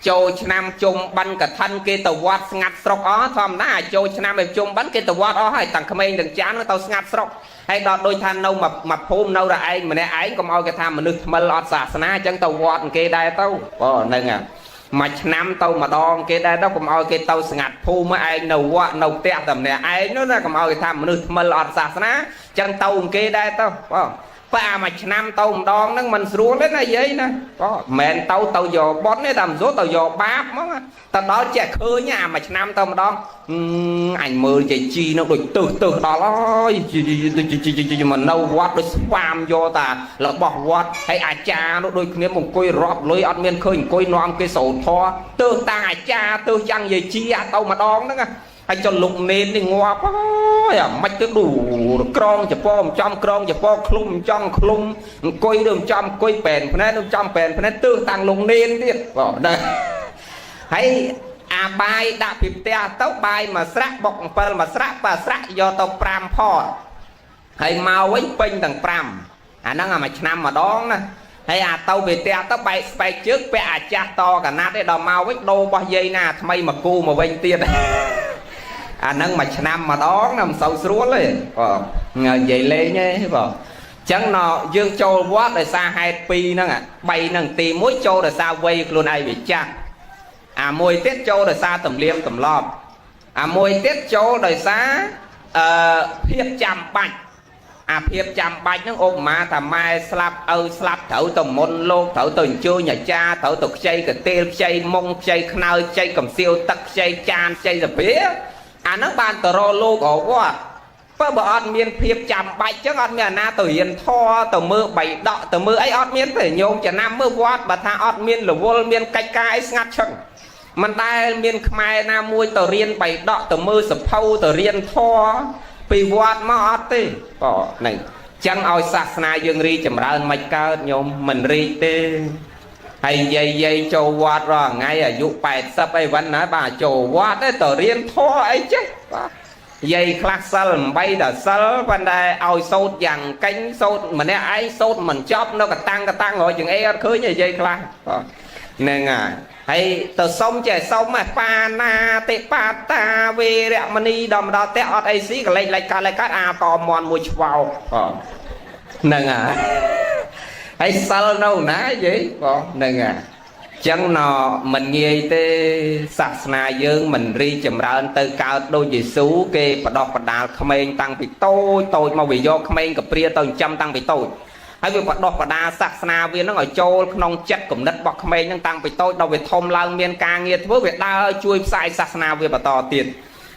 ចូលឆ្នាំជុំបិណ្ឌកឋិនគេទៅវត្តស្ងាត់ស្រុកអស់ធម្មតាចូលឆ្នាំឲ្យជុំបិណ្ឌគេទៅវត្តអស់ហើយតាំងក្មេងទាំងចាស់ទៅស្ងាត់ស្រុកហើយដល់ដូចថានៅមួយភូមិនៅតែឯងម្នាក់ឯងកុំឲ្យគេថាមនុស្សថ្មិលអត់សាសនាអញ្ចឹងទៅវត្តគេដែរទៅហ្នឹងមួយឆ្នាំទៅម្ដងគេដែរទៅកុំឲ្យគេទៅស្ងាត់ភូមិឯងនៅវត្តនៅផ្ទះតែម្នាក់ឯងនោះណាកុំឲ្យគេថាមនុស្សថ្មិលអត់សាសនាអញ្ចឹងទៅគេដែរទៅបើមួយឆ្នាំទៅម្ដងហ្នឹងមិនស្រួលទេណាយាយណាមិនមែនទៅយកបត់ទេតែមិនស្រួលទៅយកបាបហ្មងទៅដល់ចេះឃើញមួយឆ្នាំទៅម្ដងអញមើលយាយជីនោះដូចទើសដល់អើយមកនៅវត្តដូចស្វាមយកតារបស់វត្តហើយអាចារ្យនោះដូចគ្នាអង្គុយរាប់លុយអត់មានឃើញអង្គុយនាំគេសូត្រធម៌ទើសតាអាចារ្យទើសយ៉ាងយាយជីទៅម្ដងហ្នឹងហើយចុះលោកនេននេះងាប់ហើយអាមិនទៅឌូក្រងចពោមិនចំក្រងចពោឃ្លុំមិនចំឃ្លុំអង្គុយឬមិនចំអង្គុយបែនភ្នែនមិនចំបែនភ្នែនទើសតាំងលោកនេនទៀតដែរហើយអាបាយដាក់ពីផ្ទះទៅបាយមួយស្រាក់បុក7មួយស្រាក់បើស្រាក់យកទៅ5ផហើយមកវិញពេញទាំង5អាហ្នឹងមួយឆ្នាំម្ដងណាហើយអាទៅពីផ្ទះទៅបែកស្បែកជើងពាក់អាចាស់តកណាត់ឯដល់មកវិញដូររបស់យាយណាថ្មីមកគូមកវិញទៀតអាហ្នឹងមួយឆ្នាំម្ដងណាមិនសូវស្រួលទេនិយាយលេងទេអញ្ចឹងយើងចូលវត្តដោយសារហេតុ2ហ្នឹង3ហ្នឹងទី1ចូលដោយសារវ័យខ្លួនឯងវាចាស់អាមួយទៀតចូលដោយសារទំលៀមទម្លាប់អាមួយទៀតចូលដោយសារភាពចាំបាច់អាភាពចាំបាច់ហ្នឹងឧបមាថាម៉ែស្លាប់ឪស្លាប់ត្រូវទៅមុនលោកត្រូវទៅអញ្ជើញអាចារ្យត្រូវទៅខ្ចីកទេលខ្ចីមុងខ្ចីខ្នើយខ្ចីកំសៀវទឹកខ្ចីចានខ្ចីសាភាអាហ្នឹងបានទៅរកលោកអវត្តបើអត់មានភាពចាំបាច់ចឹងអត់មានអាណាទៅរៀនធម៌ទៅមើលបៃដកទៅមើលអីអត់មានទេញោមចំណាំមើលវត្តបើថាអត់មានរវល់មានកិច្ចការអីស្ងាត់ឈឹងមិនដែលមានខ្មែរណាមួយទៅរៀនបៃដកទៅមើលសភៅទៅរៀនធម៌ពីវត្តមកអត់ទេហ្នឹងចឹងឲ្យសាសនាយើងរីចម្រើនមិនកើតញោមមិនរីកទេហើយយាយចូលវត្តរាល់ថ្ងៃអាយុ80អីវិញណាបាទចូលវត្តទេទៅរៀនធម៌អីចេះបាទយាយខ្លះសិល8ដល់សិលប៉ុន្តែឲ្យសូត្រយ៉ាងកេញសូត្រម្នាក់ឯងសូត្រមិនចប់នៅកតាំងរយចង្អេអត់ឃើញទេយាយខ្លះហ្នឹងហើយទៅសុំចេះសុំបាណាតិបាតាវេរមណីដល់ម្ដងតែអត់អីស៊ីកលេចលេចកើតអាតមន់មួយឆ្វោកហ្នឹងហើយសិលនៅណាយាយហ្នឹងចឹងមិនងាយទេសាសនាយើងមិនរីចម្រើនទៅកើតដូចយេស៊ូគេបដោះបដាលក្មេងតាំងពីតូចមកវាយកក្មេងកព្រាទៅចិញ្ចឹមតាំងពីតូចហើយវាបដោះបដាលសាសនាវានឹងឲ្យចូលក្នុងចិត្តគំនិតរបស់ក្មេងនឹងតាំងពីតូចដល់វាធំឡើងមានការងារធ្វើវាដើរជួយផ្សាយសាសនាវាបន្តទៀត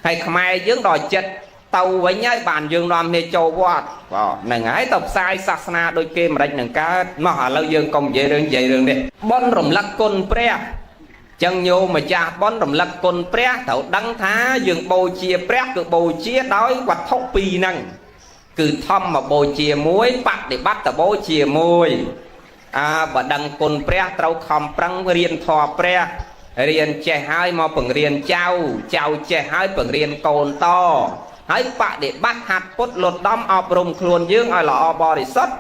ហើយខ្មែរយើងដល់ចិត្តទៅវិញហើយបានយើងនាំគ្នាចូលវត្តហ្នឹងហើយទៅផ្សាយសាសនាដូចគេមិនរិចនឹងកើតមកឥឡូវយើងកុំនិយាយរឿងនេះបន់រំលឹកគុណព្រះចឹងញោមម្ចាស់បន់រំលឹកគុណព្រះត្រូវដឹងថាយើងបូជាព្រះគឺបូជាដោយវត្ថុ2ហ្នឹងគឺធម្មបូជាមួយបដិបត្តិបូជាមួយបើដឹងគុណព្រះត្រូវខំប្រឹងរៀនធម៌ព្រះរៀនចេះហើយមកបង្រៀនចៅចេះហើយបង្រៀនកូនតហើយបដិបត្តិហាត់ពុតលត់ដំអប់រំខ្លួនយើងឲ្យល្អបរិសុទ្ធ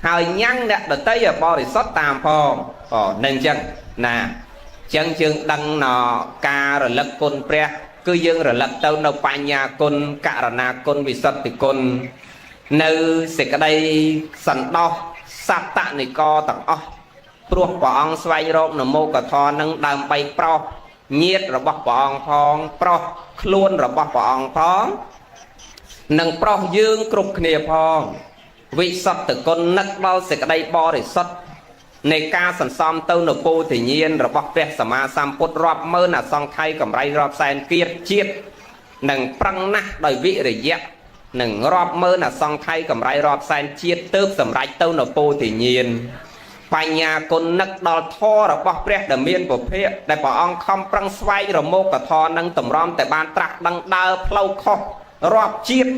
ហើយញ៉ាំងអ្នកដទៃឲ្យបរិសុទ្ធតាមផងនឹងអញ្ចឹងណាអញ្ចឹងយើងដឹងការរលឹកគុណព្រះគឺយើងរលឹកទៅនៅបញ្ញាគុណករណាគុណវិសុទ្ធិគុណនៅសេចក្តីសន្តោសសត្តនិកទាំងអស់ព្រោះព្រះអង្គស្វែងរកនមោកធរនឹងដើម្បីប្រោសញាតិរបស់ព្រះអង្គផងប្រោសខ្លួនរបស់ព្រះអង្គផងនិងប្រោសយើងគ្រប់គ្នាផងវិសុទ្ធិគុណនឹកដល់សេចក្តីបរិសុទ្ធនៃការសន្សំទៅនៅពោធិញ្ញាណរបស់ព្រះសម្មាសម្ពុទ្ធរាប់ម៉ឺនអសង្ខ័យកម្រៃរាប់សែនជាតិនិងប្រឹងណាស់ដោយវិរិយៈនិងរាប់ម៉ឺនអសង្ខ័យកម្រៃរាប់សែនជាតិទើបសម្រេចទៅនៅពោធិញ្ញាណបញ្ញាគុណនឹកដល់ធម៌របស់ព្រះដែលមានពភៈដែលព្រះអង្គខំប្រឹងស្វែងរមោគធម៌នឹងតម្រាំតែបានត្រាស់ដឹងដើរផ្លូវខុសរាប់ជាតិ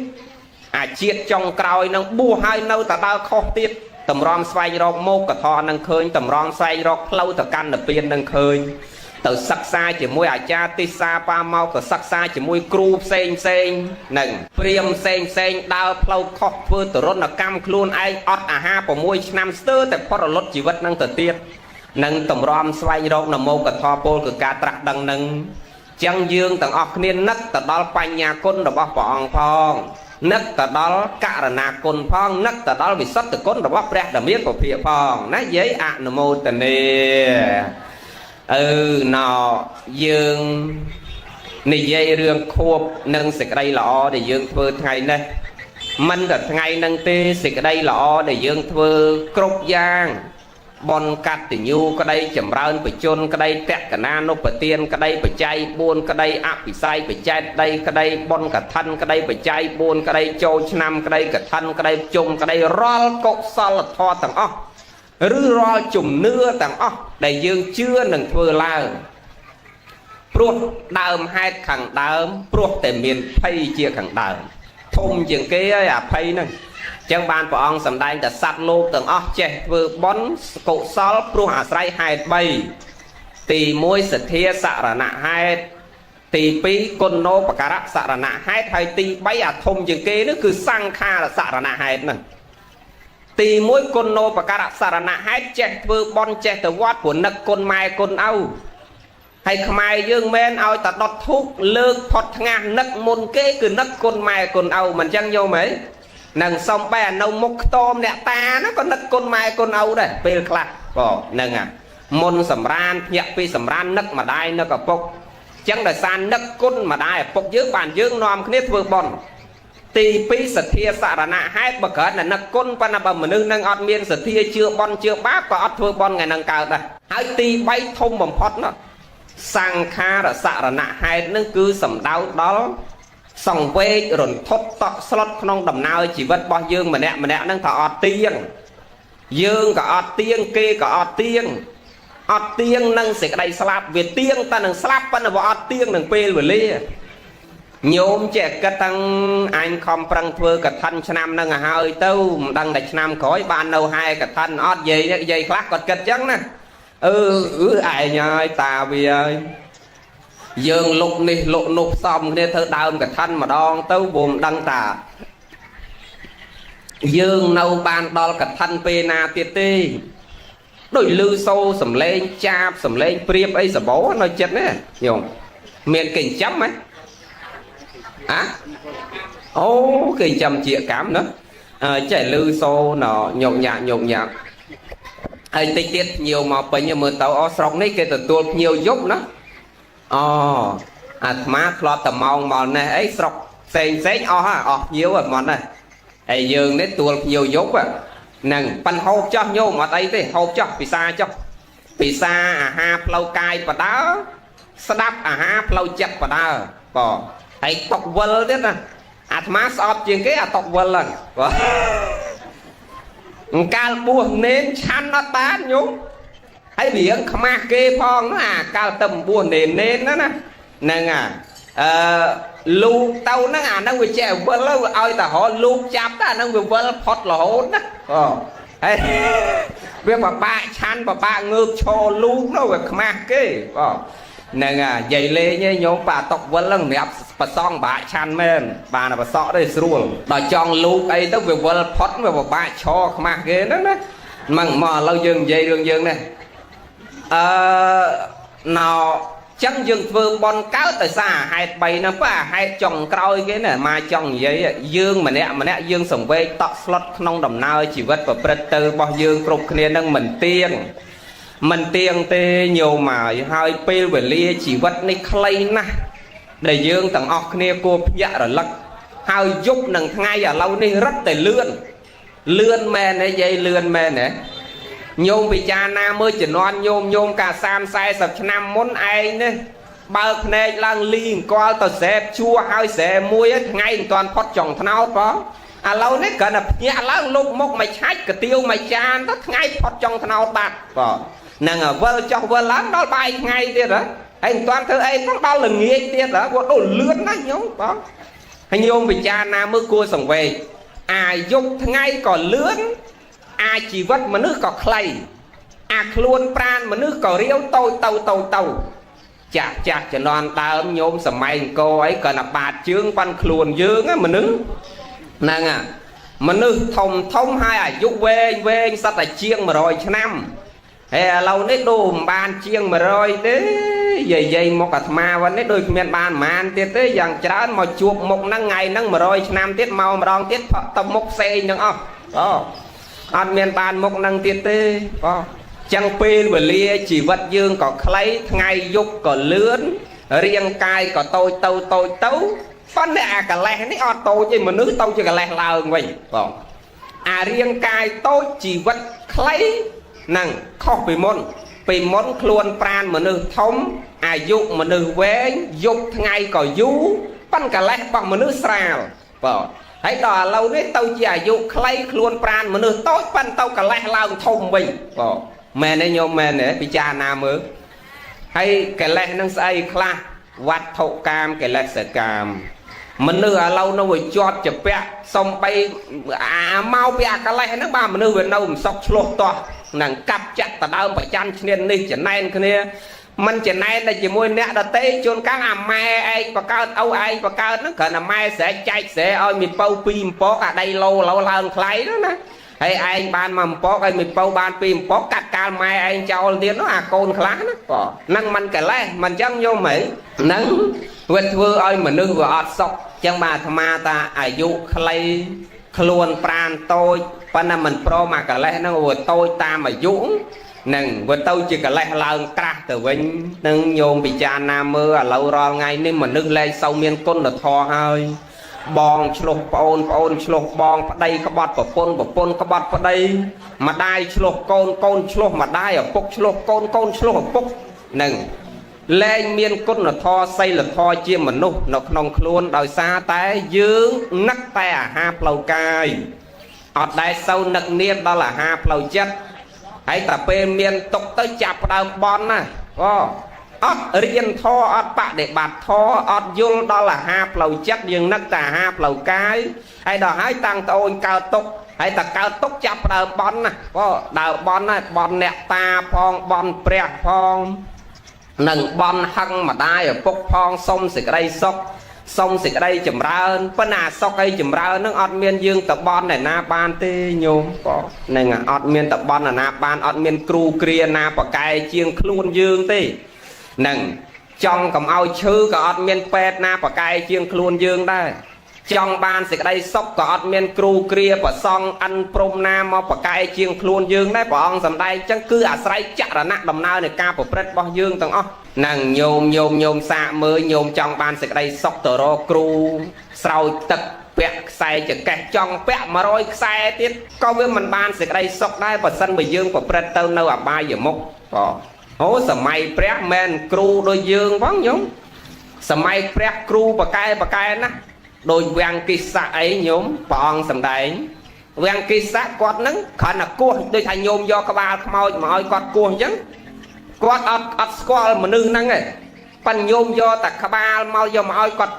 អាជាតិចុងក្រោយនឹងបួសហើយនៅតែដើរខុសទៀតតម្រាំស្វែងរកមោគធម៌នឹងឃើញតម្រាំស្វែងរកផ្លូវទៅកាន់និព្វាននឹងឃើញ ទៅសិក្សាជាមួយអាចារ្យទេសសាប៉ាមកក៏សិក្សាជាមួយគ្រូផ្សេងនឹងព្រាមផ្សេងដើរផ្លូវខុសធ្វើទរណកម្មខ្លួនឯងអត់អាហារ6ឆ្នាំស្ទើរតែផុតរលត់ជីវិតនឹងទៅទៀតនឹងតម្រាំស្វែងរកនមោកថាពលគឺការត្រាស់ដឹងនឹងចឹងយើងទាំងអស់គ្នានឹកទៅដល់បញ្ញាគុណរបស់ព្រះអង្គផងនឹកទៅដល់ករណាគុណផងនឹកទៅដល់វិសុទ្ធគុណរបស់ព្រះដ៏មានពភាផងណាយាយអនុមោទនាណោយើងនិយាយរឿងខួបនឹងសេចក្តីល្អដែលយើងធ្វើថ្ងៃនេះមិនតែថ្ងៃនឹងទេសេចក្តីល្អដែលយើងធ្វើគ្រប់យ៉ាងបនកតញ្ញូក្តីចម្រើនបជនក្តីតក្កណានុបទានក្តីបច្ច័យ4ក្តីអភិស័យបច្ច័យដីក្តីបនកឋិនក្តីបច្ច័យ4ក្តីចូលឆ្នាំក្តីកឋិនក្តីជុំក្តីរាល់កុសលធម៌ទាំងអស់ឬរាល់ជំនឿទាំងអស់ដែលយើងជឿនឹងធ្វើឡើងព្រោះដើមហេតុខាងដើមព្រោះតែមានភ័យជាខាងដើមធំជាងគេហើយអាភ័យហ្នឹងចឹងបានព្រះអង្គសម្ដែងតែសត្វលោកទាំងអស់ចេះធ្វើបុណ្យកុសលព្រោះអាស្រ័យហេតុ3ទី1សទ្ធាសរណហេតុទី2គុណោបការៈសរណហេតុហើយទី3អាធំជាងគេនោះគឺសង្ខារសរណហេតុហ្នឹងទី1គុណោបការៈសរណហេតុចេះធ្វើបុណ្យចេះទៅវត្តព្រោះនឹកគុណម៉ែគុណឪហើយខ្មែរយើងមិនឲ្យតែដុតធូបលើកផុតថ្ងាសនឹកមុនគេគឺនឹកគុណម៉ែគុណឪមិនចឹងយល់មែននឹងសំបែនៅមុខខ្ទមអ្នកតាណាក៏នឹកគុណម៉ែគុណឪដែរពេលខ្លះបងហ្នឹងមុនសម្រានភ្ញាក់ពីសម្រាននឹកម្ដាយនឹកឪពុកចឹងដោយសារនឹកគុណម្ដាយឪពុកយើងបានយើងនាំគ្នាធ្វើបុណ្យទី2សទ្ធាសរណហេតុបើកើតតែនឹកគុណប៉ុន្តែបើមនុស្សនឹងអត់មានសទ្ធាជឿបុណ្យជឿបាបក៏អត់ធ្វើបុណ្យថ្ងៃនឹងកើតដែរហើយទី3ធំបំផុតណាសង្ខារសរណហេតុនឹងគឺសំដៅដល់សង្វេគរន្ធត់តក់ស្លុតក្នុងដំណើរជីវិតរបស់យើងម្នាក់ហ្នឹងថាអត់ទៀងយើងក៏អត់ទៀងគេក៏អត់ទៀងនឹងសេចក្តីស្លាប់វាទៀងតែនឹងស្លាប់ប៉ុន្តែវាអត់ទៀងនឹងពេលវេលាញោមចេះគិតតាំងអញខំប្រឹងធ្វើកឋិនឆ្នាំហ្នឹងឲ្យហើយទៅមិនដឹងតែឆ្នាំក្រោយបាននៅហែកឋិនអត់យាយខ្លះគាត់គិតចឹងណាឯងហើយតាវាហើយយើងលុកនេះលុកនោះផ្សំគ្នាធ្វើដើមកឋិនម្ដងទៅព្រមដឹងតាយើងនៅបានដល់កឋិនពេលណាទៀតទេដូចលឺសូរសំឡេងចាបសំឡេងព្រៀបអីសបោនៅចិត្តនេះញោមមានគេចិញ្ចឹមហ៎អូគេចិញ្ចឹមជាកម្មណាចេះលឺសូរណញោកញាក់ហើយតិចទៀតភ្ញៀវមកពេញមើលទៅអូស្រុកនេះគេទទួលភ្ញៀវយប់ណាអូអាត្មាធ្លាប់តែម៉ោងមកនេះអីស្រុកផ្សេងអស់ភ្ញៀវហ្មងណាហើយយើងនេះទួលភ្ញៀវយប់ហ្នឹងប៉ិនហូបចោះញោមអត់អីទេហូបចោះពិសាចោះពិសាអាហារផ្លូវកាយបដើស្ដាប់អាហារផ្លូវចិត្តបដើបងហើយតុកវិលទៀតណាអាត្មាស្អប់ជាងគេអាតុកវិលហ្នឹងបងកាលបួសនេនឆាន់អត់បានញោមហើយរៀងខ្មាស់គេផងណាកាលទៅបួសនេនណាហ្នឹងលូកទៅហ្នឹងអាហ្នឹងវាចេះវិលឲ្យតែរហលូកចាប់តែអាហ្នឹងវាវិលផុតរហូតណាហើយវាបបាក់ឆាន់បបាក់ងើបឈរលូកនោះវាខ្មាស់គេហ្នឹងនិយាយលេងឯងញោមប៉ាតុកវិលហ្នឹងសម្រាប់ប្រសងបាក់ឆាន់មែនបានតែប្រសក់ទេស្រួលដល់ចង់លូកអីទៅវាវិលផុតវាបបាក់ឈរខ្មាស់គេហ្នឹងណាមកឥឡូវយើងនិយាយរឿងយើងនេះណោចឹងយើងធ្វើបន់កើតទៅសារហេតុ3ហ្នឹងប៉ាហេតុចុងក្រោយគេណាមកចង់និយាយយើងម្នាក់យើងសង្វេគតក់ស្លុតក្នុងដំណើរជីវិតប្រព្រឹត្តទៅរបស់យើងគ្រប់គ្នានឹងមិនទៀងទេញោមហើយពេលវេលាជីវិតនេះខ្លីណាស់ដែលយើងទាំងអស់គ្នាគួរភ្ញាក់រលឹកហើយយប់នឹងថ្ងៃឥឡូវនេះរត់តែលឿនមែនទេយាយលឿនមែនទេញោមពិចារណាមើលជំនាន់ញោមកា30-40ឆ្នាំមុនឯងនេះបើកភ្នែកឡើងលីអង្គលទៅស្រែបជួហើយស្រែមួយថ្ងៃមិនទាន់ផុតចុងថ្នោតបងឥឡូវនេះគ្រាន់តែភ្ញាក់ឡើងលុបមុខមួយឆាច់កាទៀវមួយចានទៅថ្ងៃផុតចុងថ្នោតបាត់បងនឹងវិលចុះវិលឡើងដល់បាយថ្ងៃទៀតហើយមិនទាន់ធ្វើអីផងដល់ល្ងាចទៀតគាត់ដូចលឿនណាស់ញោមបងហើយញោមពិចារណាមើលគួរសង្វេគអាយុថ្ងៃក៏លឿនអាជីវិតមនុស្សក៏ខ្លីអាខ្លួនប្រាណមនុស្សក៏រាវតូចទៅ chặt cho non đơm nhôm sầm mày cô ấy còn là bạt chương văn khuôn dương á mình nữ nàng à mình nữ thông hai à giúp về sao tại chiêng mà rồi cho năm hè lâu nấy đồ bàn chiêng mà rồi thế dây một cả ma vẫn nấy đôi miền bàn màn tiết tới dạng chán mà chuột một năng ngày năng mà rồi năm tiết màu mà đòn tiết tầm một xe nhưng đó ăn miền bàn một năng tiết tê chẳng pin và lia chỉ vật dương có lấy ngày dục có lướn riêng cai có tôi tấu phân này cả lẹ này tôi chứ mà nước tôi chưa cả lẹ là vậy riêng cai tôi chỉ vật lấy năng không bị món luôn pran mà nước thống dục mà nước vẽ dục ngày có du phân cả lẹ bằng mà nước sào hãy đò lâu đấy tôi chỉ dục lấy luôn pran mà nước tốt phân tôi cả lẹ là thông bình mẹ này nhôm mẹ này bị cha nam ư hay cái lẹ năng say khla vắt thâu cam cái lẹ sợ cam mình nửa lâu nó bị chọt chụp bẹ xong bay mau bẹ cái lẹ nó ba mình nửa về đâu sọc lột to nàng cặp chặt ta đau phải chăn nên đi chỉ nay cái này mình chỉ nay là chỉ mua nẹt đợt tê chôn các mai ai và cao âu ai và cao nó cần là mai sẽ chạy sẽ ơi mình bao pin bó ở đây lâu lần lấy đó nè hay anh ban mà bó ai mình bao ban pin bó cắt cao mai anh cho tiền nó côn khá nó năng mình cái lẽ mình chẳng vô mỹ nắng vượt vừa ơi mà nương vừa ọt sọc chẳng bà tham ta dụ khlây luôn pran tôi và nằm mình pro mà cái lẽ nó vừa tôi ta mà dũng nâng vừa tôi chỉ cái lẽ lần cả từ vinh nâng nhôm bị cha nam mưa lâu rồi ngày nên mà nương lên sau miền côn là thò hơi bong chluh ôn chluh bong đây có bọt bọt có bọt vào đây mà đai chluh con chluh mà đai ở phúc chluh con chluh ở phúc nâng lên miền côn là thò xây là thò chia mà nó nông luôn đòi xa té dương nắc té hạp lầu cài ở đây sau nặng niên đó là hạp lầu chất hãy tập bên miền tục tới chạp đào bon này riêng thò bạc để bạt thò dung đó là hạp lầu chất nhưng nắc tà hạp lầu cái hay đó hãy tăng tôi cao tốc hãy ta cao tốc chạp đào bon này đào bon này bon nẹt ta phong bon prẹ phong nâng bon hăng mà đai ở phúc phong sông xịt đây sông xịt đây chầm ra phân sóc đây chầm ra nó ọt miên dương tập bon này na ban tê nhôm nâng ọt miên tập bon là na ban ọt miên cru kia na bạc cài chiêng luôn dương tê nâng trong cầm ao chư cả ọt miên pet na bạc cài chiêng luôn dương đây trong ban xịt đây sóc cả ọt miên cru kia và song ăn prom na mà bạc cài chiêng luôn dương đấy bọn sầm đây chẳng cứ say chặt là nặng đầm nao này ca của pret bao dương tầng nàng nhôm xa mới nhôm trong ban sẽ đây sóc tờ ro cru sau tật vẹt xài chỉ kẹt trong vẹt mà rồi xài tiết có với mình ban sẽ đây sóc đây và sân bởi dương của pret tơ nâu à ba giờ mốc hố sầm mày pret men cru đôi dương vắng nhúng sầm mày pret cru và cay nè đôi vàng kỳ xạ ấy nhúng bọn sầm đấy vàng kỳ xạ quạt nắng khả là cua đôi thành nhôm do các ba môi mà ơi quạt cua chứ quạt ọt squall mà nương năng này phần nhôm do ta khá ba mau do mà ơi quạt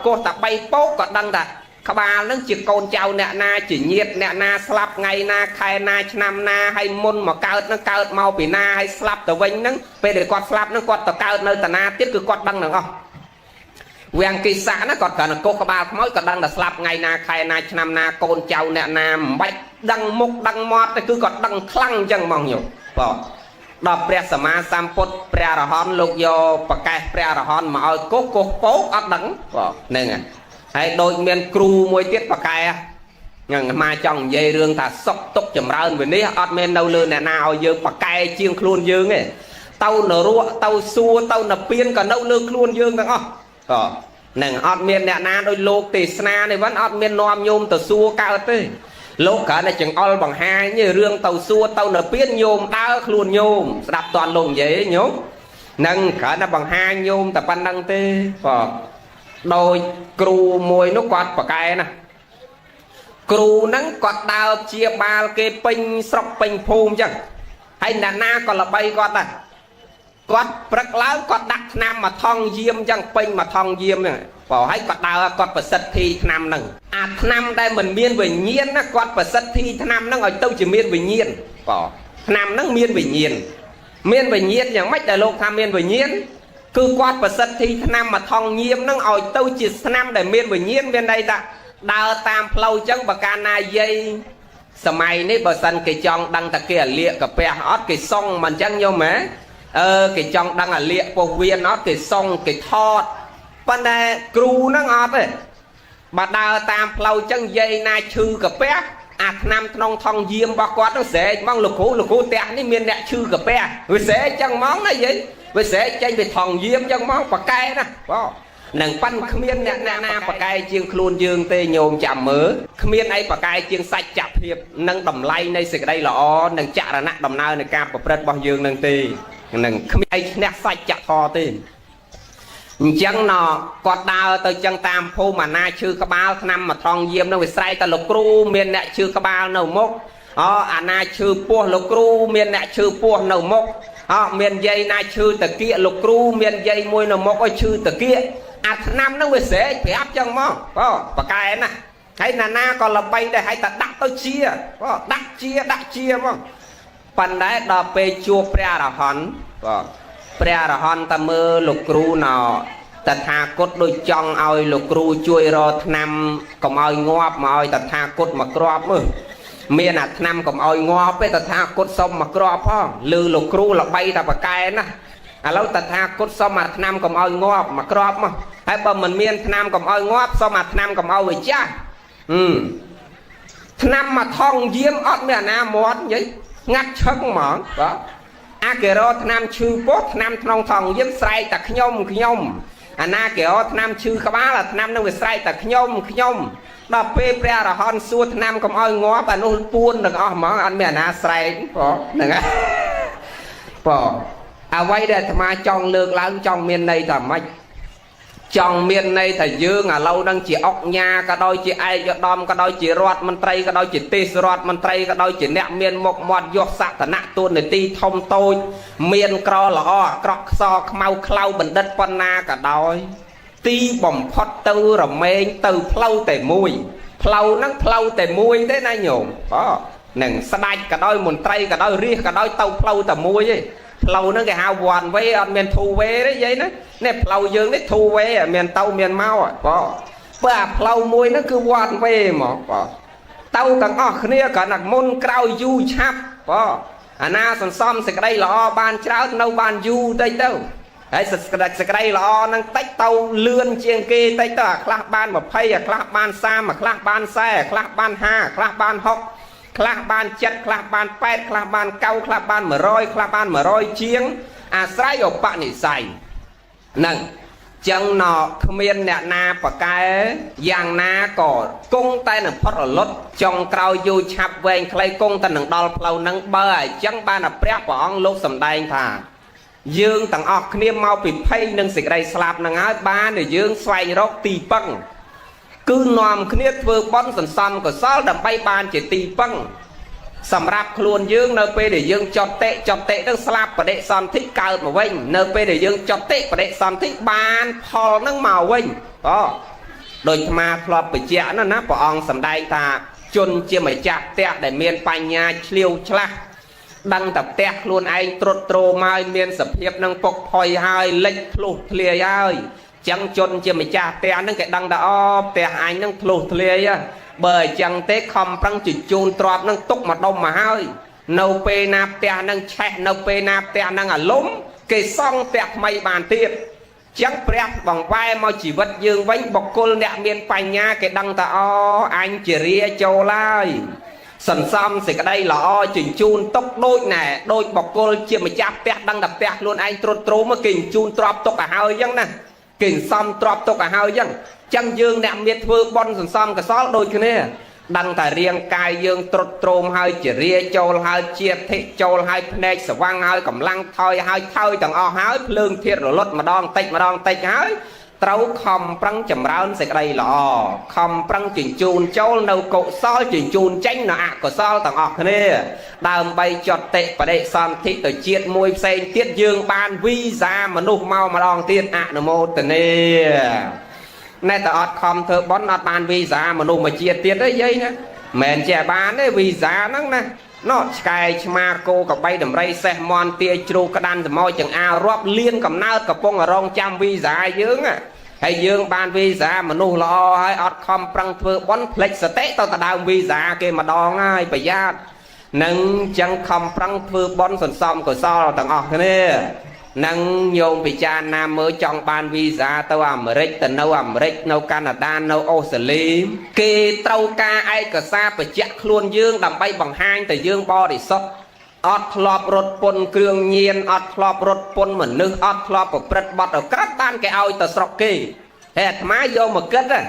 cua ta bay bố quạt đăng ta khá ba nó chỉ con trao nè na chỉ nhiệt nè na slap ngay na khai na năm na hay môn mà cao nó cao mau bị na hay slap tờ vinh nắng về để quạt slap nó quạt tờ cao nơi ta na tiết cứ quạt đăng được không vàng kỳ xã nó còn cả là cô khá ba mỗi quạt đăng là slap ngay na khai na năm na con trao nè na bạch đăng mục đăng mót cứ quạt đăng khăng chẳng mong nhiều đọcព្រះសម្មាសម្ពុទ្ធព្រះអរហន្តលោកយកប្រកាសព្រះអរហន្តមកឲ្យកុសពោកអត់ដឹងហ្នឹងហើយដូចមានគ្រូមួយទៀតប្រកាសហ្នឹងមកចង់និយាយរឿងថាសុកទុកចម្រើនវិនិច្ឆ័យអត់មាននៅលើអ្នកណាឲ្យយើងប្រកែជាងខ្លួនយើងទេទៅនរកទៅសួរទៅនិព្វានក៏នៅលើខ្លួនយើងទាំងអស់ហ្នឹងអត់មានអ្នកណាដោយលោកទេសនានេះvẫnអត់មាននាំញោមទៅសួរកើតទេលោកគ្រាន់តែចង្អុលបង្ហាញរឿងទៅសួរទៅនៅពៀនញោមដើរខ្លួនញោមស្ដាប់តន់លោកនិយាយញោមនឹងគ្រាន់តែបង្ហាញញោមតែប៉ុណ្្នឹងទេដោយគ្រូមួយនោះគាត់ប្រកែណាគ្រូហ្នឹងគាត់ដើរជាបាលគេពេញស្រុកពេញភូមិអញ្ចឹងហើយអ្នកណាក៏ល្បីគាត់ដែរគាត់ព្រឹកឡើងគាត់ដាក់ឆ្នាំមកថងយាមអញ្ចឹងពេញមកថងយាមអញ្ចឹងហើយគាត់ដើរគាត់ប្រសិទ្ធិឆ្នាំហ្នឹងអាឆ្នាំដែលមិនមានវិញ្ញាណណាគាត់ប្រសិទ្ធិឆ្នាំហ្នឹងឲ្យទៅជាមានវិញ្ញាណឆ្នាំហ្នឹងមានវិញ្ញាណយ៉ាងម៉េចដែលលោកថាមានវិញ្ញាណ cứ quát và sất thi năm mà thong nhiễm nó ỏi tâu chỉ năm để miên với nhiên bên đây ta đào tam plau chẳng bà ca na dây sầm mày ní bà sân cái chong đăng ta kia liệt cà phê ót cái song mình chẳng nhau mẹ cái chong đăng là liệt của viên ót cái song cái thọt bên đây cừu nó ngọt ấy bà đào tam plau chẳng dây na chư cà phê năm nông thong diêm bà quát nó sẽ mong lục cũ tẹt ní miền nè chư cà phê rồi sẽ chẳng món này vậy rồi sẽ tranh về thong diêm chẳng món bà cay nè nâng pan khmiên nè na bà cay chiêng khuôn dương tê nhôm chạm mớ khmiên ấy bà cay chiêng sạch chạp hiệp nâng đầm lay này sẽ đây là o nâng chạ là nè đầm nào này cam bà bao dương nâng tê nâng khmiên ấy nè sạch chạp thò tê chẳng nó quạt đào từ chân tam phu mà na chư các bao năm mà thong diêm nó phải say ta lục cru miền nè chư các bao nấu mốc na chư pua lục cru miền nè chư pua nấu mốc miền dây na chư tờ kia lục cru miền dây môi nấu mốc ơi chư tờ kia năm nó phải sẽ phải áp chân mó và cái nè hay là na còn là bay đây hay ta đặt tôi chia đặt chia mó phần đấy đò pe chua pre là hòn pre là hòn ta mơ lục cru nào ta tha cốt đôi chong ao lục cru chui rồi năm còn ao ngọt mà ao ta tha cốt mà crop mơ miền năm còn ao ngọt với ta tha cốt sông mà crop ho lư lục cru là bay ta và cái nè lâu ta tha cốt sông mà năm còn ao ngọt mà crop mà hay bà mình miền năm còn ao ngọt sông mà năm còn ao về cha năm mà thong diêm ót miền nam mót vậy ngắt chân mỏng đó kể đó nam chư bốt nam trong thòng diêm say ta nhom na kể đó nam chư các bá là nam nó về say ta nhom đó pe pre là hòn suốt nam còn ao ngó và nó buôn được món ăn miền na say có được á quay đây mà trong lược láng trong miền này là mạch trong miền này thầy dương lâu đang chỉ ốc nhà cả đôi chỉ ai cho đom cả đôi chỉ rót mình tây cả đôi chỉ tê rót mình tây cả đôi chỉ nẹt miền một mọt giọt sạc thằng nát tuôn để ti thông tôi miền cro là cro so mau khâu bình đất pan na cả đôi ti bồng phật tư rồi men từ phâu tề mùi phâu tề mùi thế này nhổm nằng sa cả đôi mình tây cả đôi ria cả đôi tàu phâu tề mùi ấy lâu nó cái hao hoàn với anh miền thu về đấy vậy đó nè lâu dương đấy thu về miền tàu miền mau bà lâu môi nó cứ hoàn về mà tàu càng kia cả nặc môn cao du chắp na sẵn xóm sẽ đây là ban cháo nâu ban du đây đâu đấy sẽ đây là năng tách tàu lươn chiên kê tách tàu class ban mà phay class ban xa mà class ban xe class ban ha class ban học class ban chất class ban pet class ban cao class ban mở roi chiếng say ở bạn này xài nâng chân nọ miền nè na và cái giang na có cung tay nè phát ở lót trong cao du chắp về clay cung tay nè đo lâu nâng bơ chân ban là prep của ông lúc sầm đai thà dương tầng ọc niêm mau bị phay nâng xịt đây slap nâng áo ba để dương xoay róc tì băng cứ nòm khniết vừa bón sần sần của sáu đầm bay ban chỉ tì băng sầm rạp luôn dương nơi pe để dương chọt tệ đang slap và đệ son thích cao mà vinh nơi pe để dương chọt tệ và đệ son thích ban phò nâng màu vinh đôi mà flop bị chẹn nó nắp của ông sầm đai ta chôn chia mày chặt tẹt để miền pan nhà liêu chla đăng tập tẹt luôn anh trột trô mai miền sập hiệp nâng bọc phơi hai lệch lụt lìa ơi chẳng chôn chia mày chặt tẹt nâng cái đăng đã tẹt anh nâng lụt lìa bởi chẳng tế không prăng chỉ chôn trọt nâng túc mà đông mà hơi nâu pe nạp tẹt nâng chạy nâu pe nạp tẹt nâng lúng cái xong tẹt mày bàn tiệp chẳng prep bằng vai mà chỉ vật dương vánh bọc cô nẹ miền pan nha cái đăng ta anh chỉ ria châu lai sần xăm thì cái đây là chỉnh chun tốc đôi nè đôi bọc cô chia mà chạp tẹt đăng đập tẹt luôn anh trốt trố mà kình chun trọp tốc cả hơi dân nè kình xăm trọp tốc cả hơi dân chẳng dương nẹ miệt vơ bon sần xăm cả xó đôi cái này đăng ta riêng cài dương trốt trôm hơi chỉ ria châu hơi chia thị châu hơi pnec sờ vang hơi cầm lăng thôi tầng hơi lương thiệt rồi lót mà đòn tách hơi trâu không prăng chầm rau sẽ đây là không prăng chỉnh chun châu nâu cộ so chỉnh chun tránh nó của so tầng này đàm bay chọt tệ và đệ son thị từ chiết môi sen tiết dương ban visa mà nụ mau mà đòn tiên nó mô tình này ta không thơ bón ban visa mà nụ mà chiết tiết đấy dây nè mền trẻ bán đấy visa nắng nè nó cái mà cô cả bay đầm ray xe mòn tia trù cái đàn từ môi chẳng ao rót liên cầm nát cả phong ở rong trăm visa dương à hay dương ban visa mà nu lo hay ọt không prăng thưa bón flex state tao ta đào visa kia mà đo ngay phải ra nâng chẳng không prăng thưa bón sần xong của sao thằng ọ thế này nâng nhôm bị cha nam mới trong ban visa tao Americ từ nâu Americ nâu Canada nâu Australia kê tàu ca ai cả xa phải chắc luôn dương đầm bay bằng hai từ dương bo để sót ọt lọp rột pôn cường nhiên ọt lọp rột pôn mình nước ọt lọp của bật bọt ở các ban cái ao từ sọc kê hẹt má vô mà kết á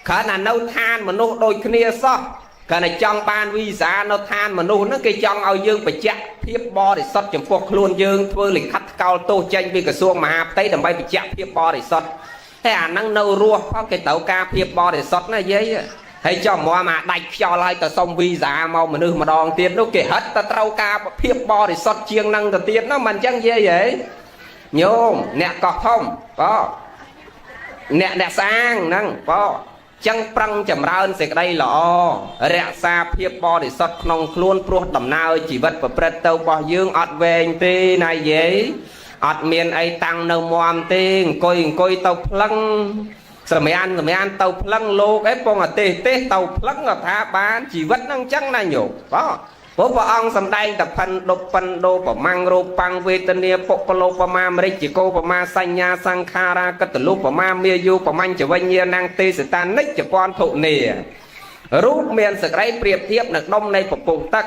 khả là nâu than mà nô đôi kia sót cái này trong ban visa nó than mà nô nó cái trong ao dương phải chắc thiếp bo để sót chấm phục luôn dương thưa lịch khắc cao tô tranh vì cái xuông mà thấy đầm bay bị chắc thiếp bo để sót hay à năng nâu rùa có cái tàu ca thiếp bo để sót nó giấy hay cho mà đạch cho lại tờ sông visa mau mà nư mà đòn tiền nó kể hết tờ trâu ca thiếp bo để sót chiêng năng tờ tiền nó mình chẳng dễ vậy nhôm nè cọt không có nè sang năng có chẳng prăng chầm ra ơn sẽ đây lọ rẽ xa phiếp bo để sọt nông luôn pruột đầm nào chỉ vật và bật tàu bỏ dương ọt về tê này dễ ọt miền ấy tăng nâu mòm tê coi tàu plăng sợ mấy ăn tàu plăng lô cái bông ở tê tàu plăng ở thả bán chỉ vật năng chắc là nhổ đó bố bà ông xâm đanh tập phân đô bà mang rô băng về tân nia bộ bà lô bà ma mê chỉ cô bà ma xanh nha sang kha ra cất tử lúc bà ma mê du bà manh trở vây nhia năng tê sẽ ta ních cho con thụ nìa rút miền sạc rây priệp thiếp nạc đông này phục vụ tắc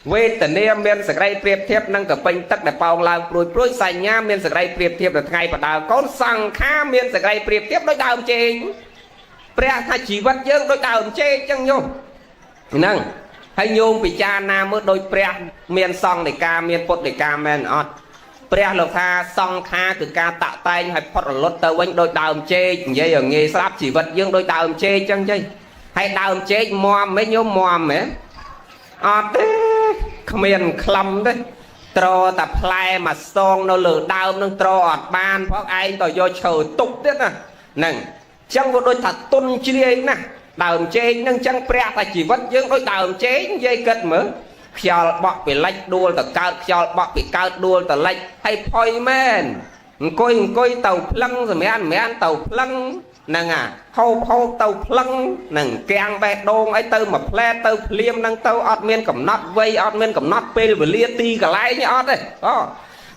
về tân nia miền sạc rây priệp thiếp năng cả bình tắc để bao lao bùi xanh nha miền sạc rây priệp thiếp là ngày bà đào con sang kha miền sạc rây priệp thiếp đối đào chênh bè thay chỉ vật dương đối đào chê chăng nhô năng hay nhôm bị cha nam mới đôi pre miền song để ca miền pot để ca men ọt pre lộc tha song kha từ ca tạo tay hay pot ở lót tơ quanh đôi đào chê vậy ở nghề sáp chỉ vật dương đôi đào chê chăng chơi hay đào chê mòm mấy nhôm mòm ấy ọt miền khăm đấy trò tập play mà song nó lửa đào nó trò ọt ban phó ai tao vô chờ tục đấy nè nè chẳng có đôi thật tôn chi nè đào chê nâng chân pre ta chỉ vật dương đôi đào chê dây cất mở kheo bọc bị lách đua tờ cao kheo bọc bị cao đua tờ lách hay phôi men coi tàu plăng rồi mấy ăn tàu plăng nâng à hâu tàu plăng nâng keng bẹt đôn ấy tơ mà ple tơ liêm nâng tàu ọt miên cầm nót vây ọt miên cầm nót pê và lia ti cả lái như ọt đây đó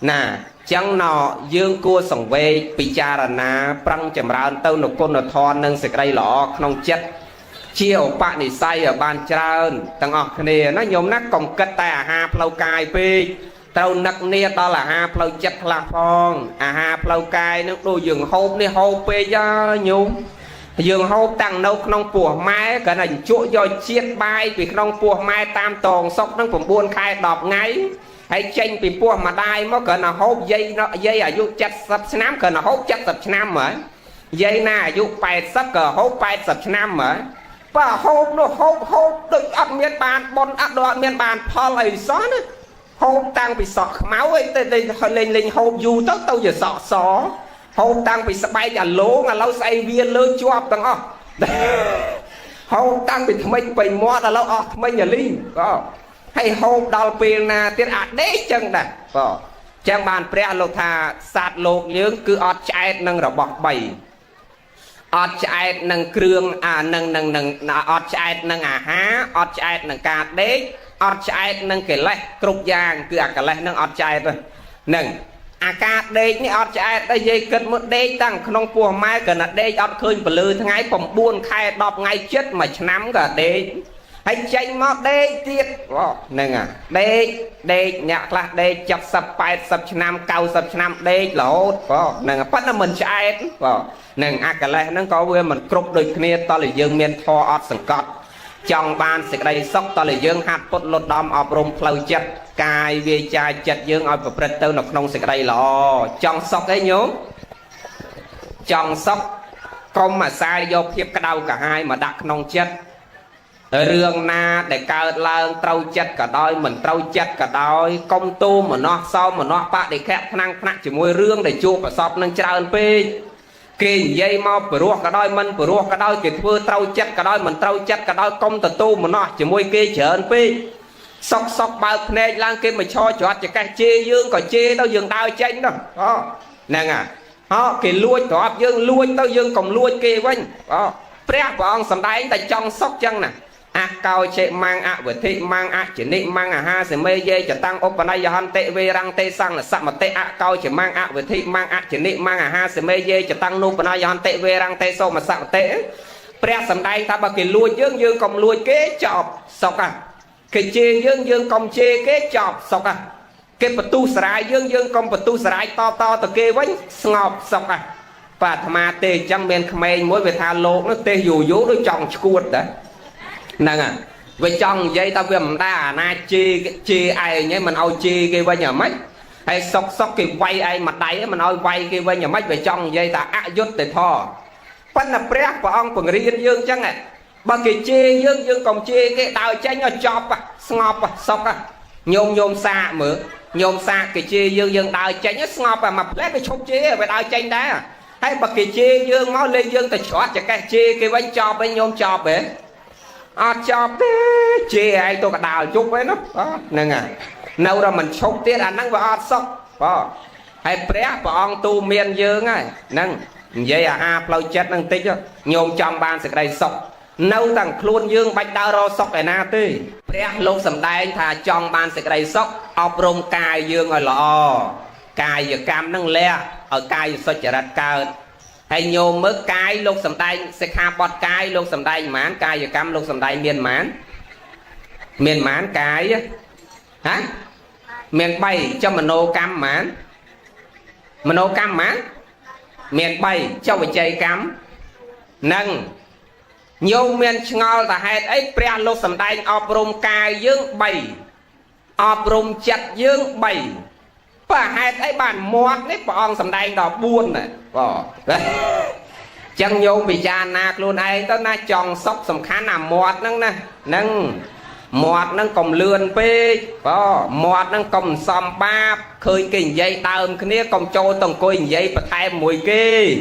nè chẳng nọ dương cua sòng về bị cha là na prăng chầm ra tàu nộp con nộp thon nâng sực đây lọ không chết chiều bạn thì say ở bàn trơn tầng ọt này nó nhóm nát còn cất tay ha plau cài pi tàu nặc nia đó là ha plau chất là phong ha plau cài nó đôi giường hộp đi hộp pe cho nhung giường hộp tăng nâu nông pùa mai cái này chỗ do chiết bay vì nông pùa mai tam tòng sóc nó cũng buôn khai đọp ngay hay tranh vì pùa mà đai mới cỡ nào hộp dây nó dây ở dụ chặt sập nám cỡ nào hộp chặt sập nám mở dây na dụ bài sắp cỡ hộp bài sập nám mở và hộp nó hộp đừng ăn miên bàn bon ăn đồ ăn miên bàn pha lầy xó nữa hộp tăng bị sọt máu ấy lên hộp dù tất tao giờ sọt xó hộp tăng bị bay cả lố mà lâu say viên lơ chuột tăng ó hộp tăng bị mình bị mua là lâu ó mình nhà linh hay hộp đào pin na tiền ạt đế chân này chẳng bàn pre lô thà sạt lột những cứ ọt chạy nâng rồi bọc bầy ọt chạy nâng krương nâng ọt chạy nâng há ọt chạy nâng cà đế ọt chạy nâng cái lệ cục giang cứ cái lệ nâng ọt chạy rồi nâng cà đế ní ọt chạy đây dây cất một đế tăng không pua mai cần là đế ọt khơi bờ lư tháng ngày phòng buôn khai đọc ngày chết mà nắm cả đế hay tranh mót đế tiết nâng đế nhạc là đế chặt sập bài sập năm cao sập năm đế lỗ nâng bắt là mình chạy nâng cái này nó có với mình cục đôi kia to là dương miền thọ ọt sừng cọt trong ban sẽ đây sốc to là dương hạt bút lột đom ọp rôm phơi chất cài về chai chật dương ọp bật tơ nọc nông sẽ đây lò trong sốc ấy nhớ trong sốc không mà sai do phiếp cái đau cả hai mà đặt nông chất rương na để caoឡើងtrâu chất cả đôi mình trâu chất cả đôi công tu mà nó sau mà nó bạn để khép năng nặng chỉ môi rương để chụp và sọp nâng trơn pi kì dây mau bự ruột cả đôi mình bự ruột cả đôi kì thưa trâu chất cả đôi mình trâu chất cả đôi công tu mà nó chỉ môi kia chởn pi sọc bao phê lang kia mà cho chọt cho cái chê dương còn chê tao dương tao tranh đó nè à cái lui tọp dương lui tao dương còn lui kia quanh pré bọn sầm đáy tại trong sóc chân nè cao chế mang với thị mang chỉ định mang ha sẽ mê dê cho tăng ốp vào đây giờ han tệ về răng tê sang là sạ mà tệ cao chỉ mang với thị mang chỉ định mang ha sẽ mê dê cho tăng nô vào đây giờ han tệ về răng tê sâu mà sạ tệ pré sầm đáy ta bao cái lui dương dương còn lui kế chọp sọc cái chê dương dương còn chê kế chọp sọc cái bật tu sải dương dương còn bật tu sải to to từ kê vánh ngọc sọc và mà tê chẳng bên khmer mỗi về thà lộn nó tê dù dú nó chọn chuột đấy nè về trong dây ta về mình ta na chê ai nhé mình ao chê cái qua nhà máy hay sọc cái quay ai mặt đáy mình ao quay cái qua nhà máy về trong dây ta dốt để thò phân là pré của ông của riêng dương chẳng này bà cái chê dương còn chê cái đào tranh nó chọp ngọp sọc nhôm xa mở nhôm xa cái chê dương đào tranh nó ngọp mà lét cái chốt chê về đào tranh đá hay bà cái chê dương máu lên dương ta chót cho cái chê cái bánh chọp với nhôm chọp ấy chọp thế chê ai tôi cả đào chút với nó nè nâu ra mình chốt tiết năng vào sọc hay pré của ông tu miền dương ấy nâng vậy ha plau chết năng tích nhôm trong ban sẽ đây sọc nâu thằng khuôn dương bạch đào ro sọc này na tê pré lúc sầm đai thà trong ban sẽ đây sọc ọp rôm cài dương ở lọ cài giờ cam năng le ở cài soi chả đặt cao hay nhôm mới cài lúc sầm đai sẽ kha bọt cài lúc sầm đai mán cài giờ cam lúc sầm đai miền mán cài hả miền bay cho mình nô cam mán miền bay cho về chơi cam nâng nhôm miền ngol ta hay ấy pre lúc sầm đai ọp rôm cài dương bay ọp rôm chặt dương bay và hai cái bàn mót đấy bọn sầm đai đỏ buôn này chẳng nhôm bị cha nạc luôn ai tao na tròn sóc sầm khá nằm mót nâng mót nâng còng lươn pê mót nâng còng xòm ba khơi kình dây tôm cái này còng trâu tầng coi dây và thay mùi kê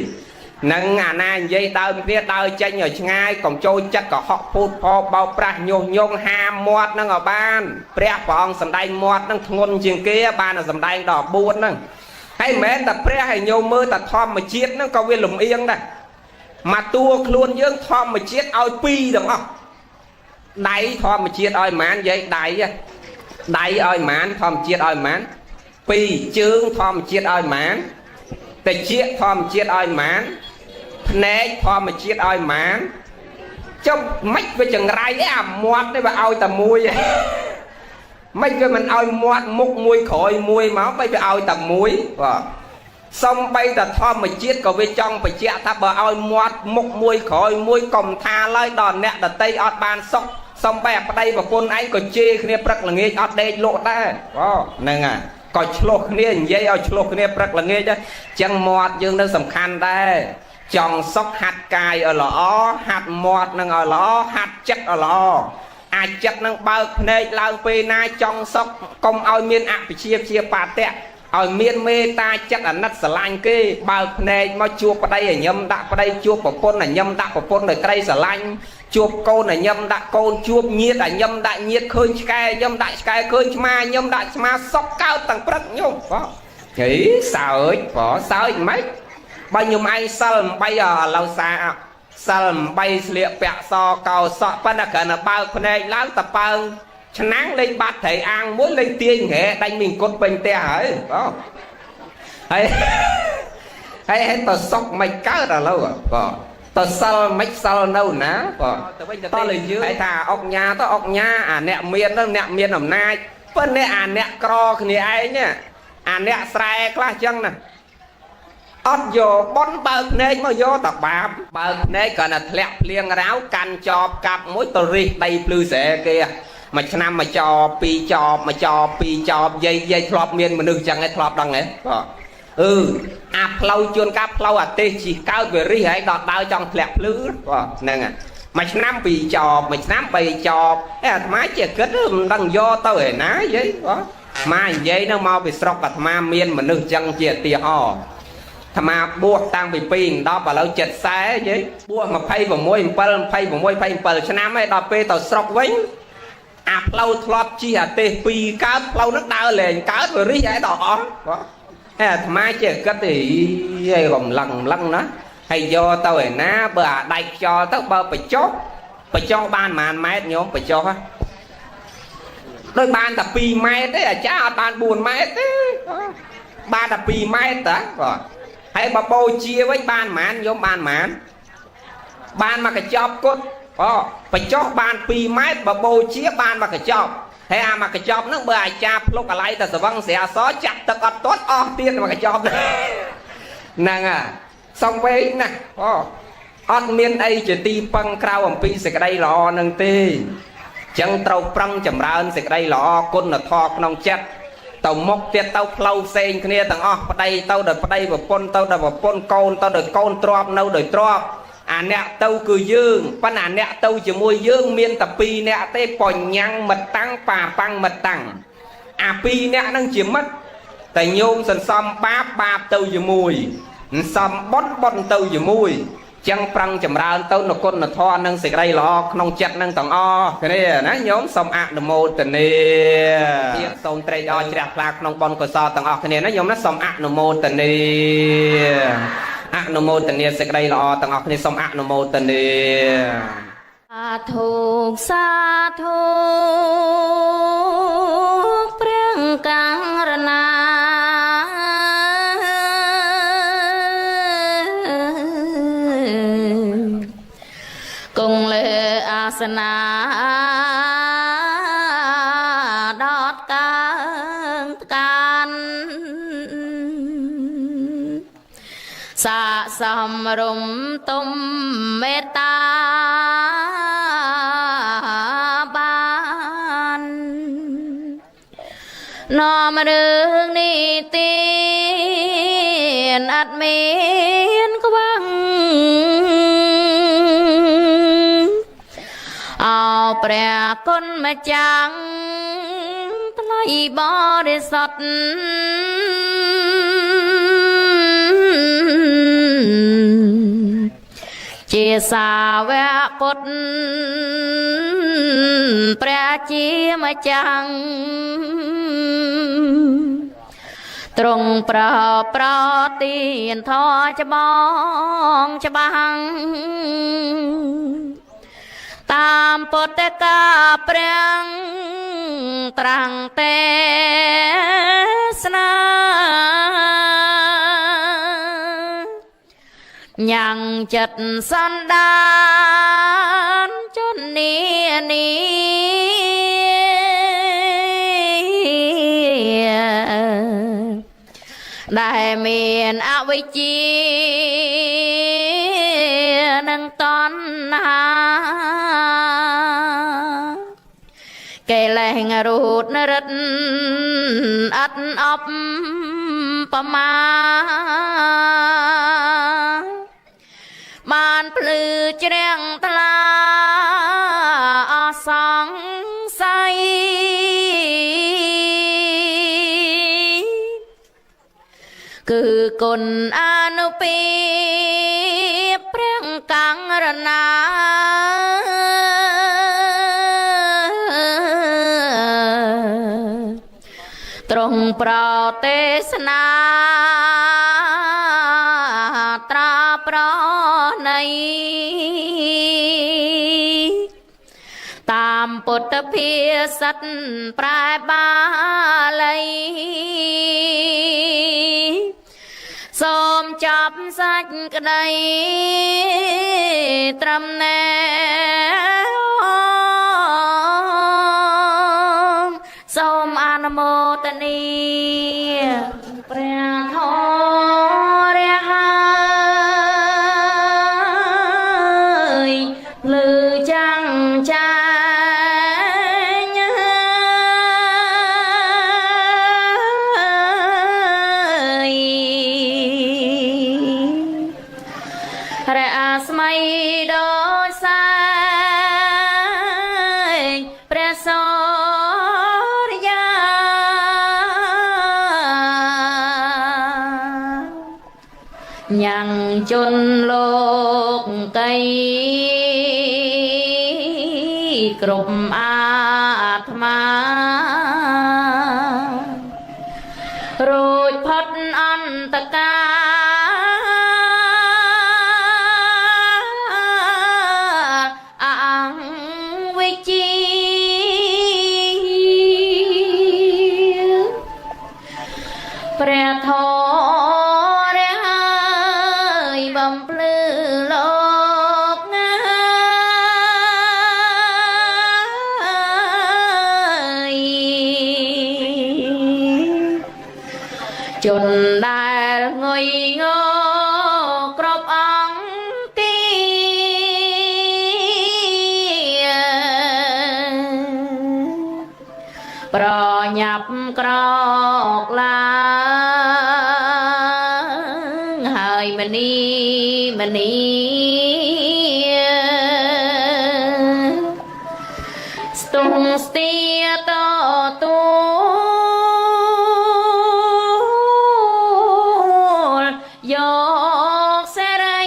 nâng na dây tôm kia tao tranh ở ngay còng trâu chắc có họ phút phò bao pra nhung ham mót nâng ở ban pre bọn sầm đai mót nâng ngôn chieng kia ban là sầm đai đỏ buôn nâng hay mến tập pre hay nhôm mơ tập thom mà chiết nó có viên lùm yên đây mà tua luôn dương thom mà chiết ao pi được không đáy thom mà chiết oi mán vậy đáy oi mán thom chiết oi mán pi chương thom chiết oi mán để chiết thom chiết oi mán nè thom mà chiết oi mán trong mách với chừng rai mót đấy và oi tầm mùi mấy cái mình oi mót múc mùi khỏi mùi máu bay phải oi tầm muối xong bay ta thom mà chiết còn về trong phải chẹt ta bờ oi mót múc mùi khỏi mùi còng tha lấy đòn nè đợt tây ọt bàn sóc xong bay ở đây và con ấy còn chê kia rất là nghe ọt đây lộ ta nè còn chlo kia dây oi chlo kia rất là nghe chứ chẳng mót dương nó sầm khăn đây chọn sóc hạt cài ở lõ hạt mót nâng ở lõ hạt chất ở lõ ai chất nâng bao này lao về na trong sóc công ao miên bị chia bà tẹ ở miên mê ta chất là nát sờ lanh kê bao này mà chuột vào đây ở nhâm đã vào đây chuột của con là nhâm đã của con là cây sờ lanh chuột con là nhâm đã con chuột nhiệt là nhâm đại nhiệt khơi sky nhâm đại sky khơi ma nhâm đại ma sóc cao tầng rất nhung nghĩ sao ấy sao ấy mấy bao nhiêu ai sao bây giờ lâu xa sao bay liệp bẹt so cầu sọ phân là cần là bao này láng tập bao nắng lên bát thầy ăn muốn lên tiên hệ đánh mình cốt bình tè ấy hay tao sóc mày cá là lâu tao sao mấy sao đâu ná tao lên dưới hay thà ốc nhà tao ốc nhà nẹt miên làm nai phân nè nẹt cro cái này ai nhá nẹt sài class chân nè ớt vô bón bờ này mà vô tập bám bờ này còn là lẹt liêng ráo canh chọp cặp mối tờ ri đầy plư xe kia mà năm mà cho pi chọp dây thọp miên mà nương chẳng ai thọp đằng ấy plau chuôn cáp plau tê chỉ cao về ri hay đọt đau trong lẹt plư nè mà năm pi chọp mà năm pi chọp má chỉ kết đằng vô tao để ná vậy mà dây nó mau bị sọc cả ma miên mà nương chẳng chia tìa hò thà mà buộc tăng bị pin đó bà lâu chật xé chứ buộc mà phay vào môi phay vào môi phay vào cho nam ấy đọc pe tàu sọc vĩnh អាផ្លូវធ្លាប់ជិះអាទេសពីរកើតផ្លូវនឹងដើរលែងកើតវារិះឯដល់អស់អាត្មាចេះគិតទេឯងរំលឹងណាហើយយកទៅឯណាបើអាដៃខ្យល់ទៅបើបញ្ចុះបានប៉ុន្មានម៉ែត្រញោមបញ្ចុះដោយបានតែ2ម៉ែត្រទេអាចារ្យអត់បាន4ម៉ែត្រទេបានតែ2ម៉ែត្រតាបាទហើយបើបូជាវិញបានប៉ុន្មានញោមបានប៉ុន្មានបានមកកញ្ចប់គត់បញ្ចុះបាន2ម៉ែត្របើបូជាបានមកកញ្ចប់ហើយអាមកកញ្ចប់ហ្នឹងបើអាចារ្យភ្លុកកន្លែងតែស្វឹងស្រាសចាក់ទឹកអត់ទាត់អស់ទៀតមកកញ្ចប់ហ្នឹងសំវែងណាស់អត់មានអីជាទីពឹងក្រៅអំពីសេចក្តីល្អនឹងទេចឹងត្រូវប្រឹងចម្រើនសេចក្តីល្អគុណធម៌ក្នុងចិត្តទៅមុខទៀតទៅផ្លូវផ្សេងគ្នាទាំងអស់ប្តីទៅដោយប្តីប្រពន្ធទៅដោយប្រពន្ធកូនទៅដោយកូនទ្របនៅដោយទ្របអាអ្នកទៅគឺយើងប៉ុន្តែអ្នកទៅជាមួយយើងមានតែ2អ្នកទេបញ្ញាំងមិត្តតាំងប៉ាប៉ាំងមិត្តតាំងអា2អ្នកហ្នឹងជាមិត្តតែញោមសន្សំបាបទៅជាមួយសន្សំបុណ្យទៅជាមួយចឹងប្រឹងចម្រើនទៅនគុណធម៌និងសេចក្តីល្អក្នុងចិត្តនឹងទាំងអស់គ្នាណាញោមសូមអនុមោទនាទៀតសូមត្រេកអរជ្រះថ្លាក្នុងបុណ្យកុសលទាំងអស់គ្នាណាញោមណាសូមអនុមោទនាអនុមោទនាសេចក្តីល្អទាំងអស់គ្នាសូមអនុមោទនាសាធុព្រះករណាគង់លើអាសនាដតកើងថ្កានសាសំរុំទុំមេត្តាបាននាំរឿងនេះទីអត់មានក្បាំងអោព្រះគុណម្ចាស់ថ្លៃបរិសុទ្ធជាសាវកពុទ្ធព្រះជាម្ចាស់ទ្រង់ប្រទានធម៌ច្បងច្បាស់តាមពុទ្ធកាព្រះត្រាំងទេសនាញ៉ាំងចិត្តសន្តានជន់នីដែលមានអវិជ្ជានឹងតណ្ហាកិលេសរូតរិទ្ធអត់អប់ប្រមាបានភ្លឺជ្រាំងថ្លាអសង្ស័យគឺគុណអនុភាពព្រះករណាទ្រង់ប្រទេសនាត្រាប្រណីតាមពុទ្ធភាសិតប្រែបាលីសូមចាប់សាច់ក្តីត្រឹមណែសូមអនុមោទនីព្រះធម៌រះហើយលឺចាំងចាញរះស្មៃដោយសាយព្រះសូញ៉ាំងជន់លោកកៃក គ្រប់អាត្មារួចផុតអន្តកាអង្គវិជាព្រះធម៌រហើយបំភ្លឺលោកងាយជនដែលងុយងោគ្រប់អង្គទីប្រញាប់ក្រកឡើងហើយមនីស្ទង់ស្ទាតទួលយកសេរី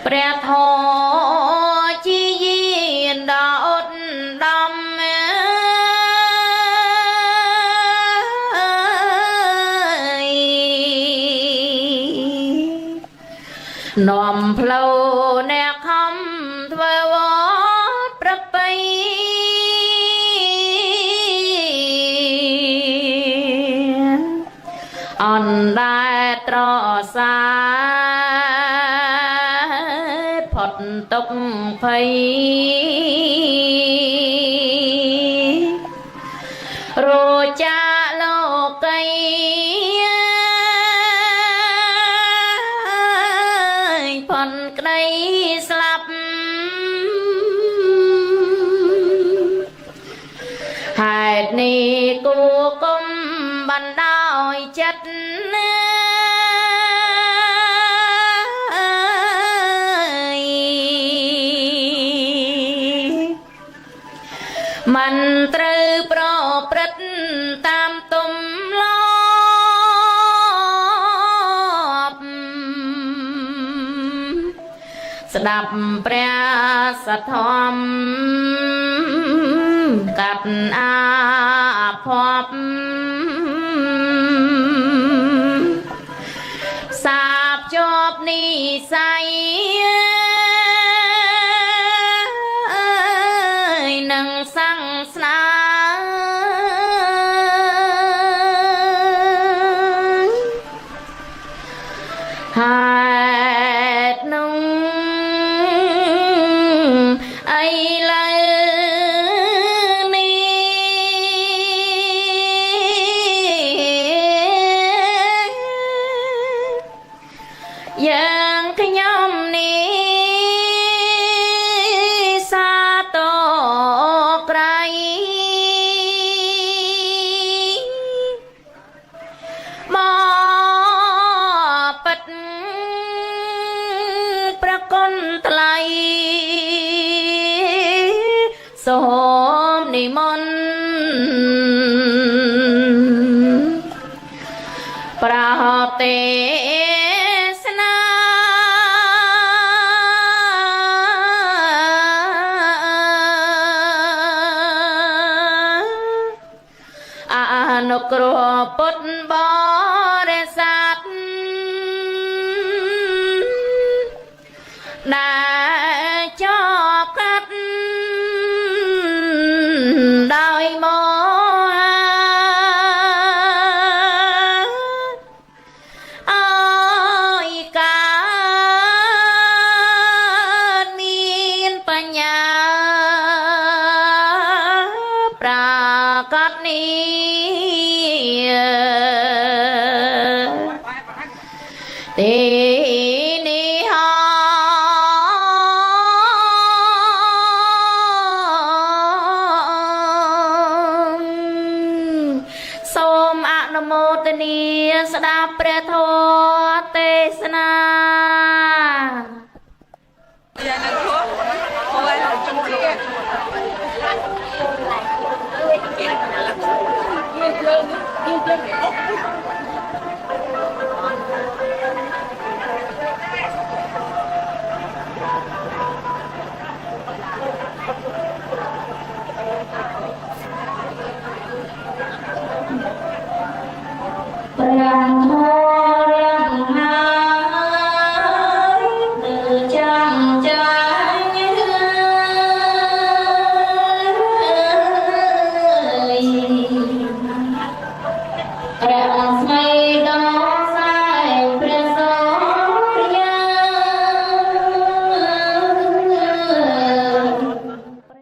ព្រះធម៌ជាយានដល់ដំនាំផ្លូវអ្នកខំធ្វើវត្តប្រពៃអណ្ដែតត្រសាផុតទុក្ខភ័យរួចចាកលោកីផុនក្តីស្លាប់ហេតុនេះគួរគុំបណ្ដោយចិត្តមិនត្រូវប្រព្រឹត្តតាមទំលាប់ស្ដាប់ព្រះសទ្ធធម្មកាត់អាភ័ព្វសាបជាប់និស័យនឹងសង្ស្នាហេតុនោះអីឡើយយ៉ាងខ្ញុំនេះសាតក្រៃមកពិតប្រគុណថ្លៃសូមនិមន្តប្រទេសនាអនុគ្រោះពុទ្ធបរិស័ទដែលជាប់កាត់ដោយមហាអើយកើតមានបញ្ញាប្រាកដនេះទេនេះហសូមអនុមោទនាស្ដាប់ព្រះធម៌ទេសនា អ ព្រះស្មី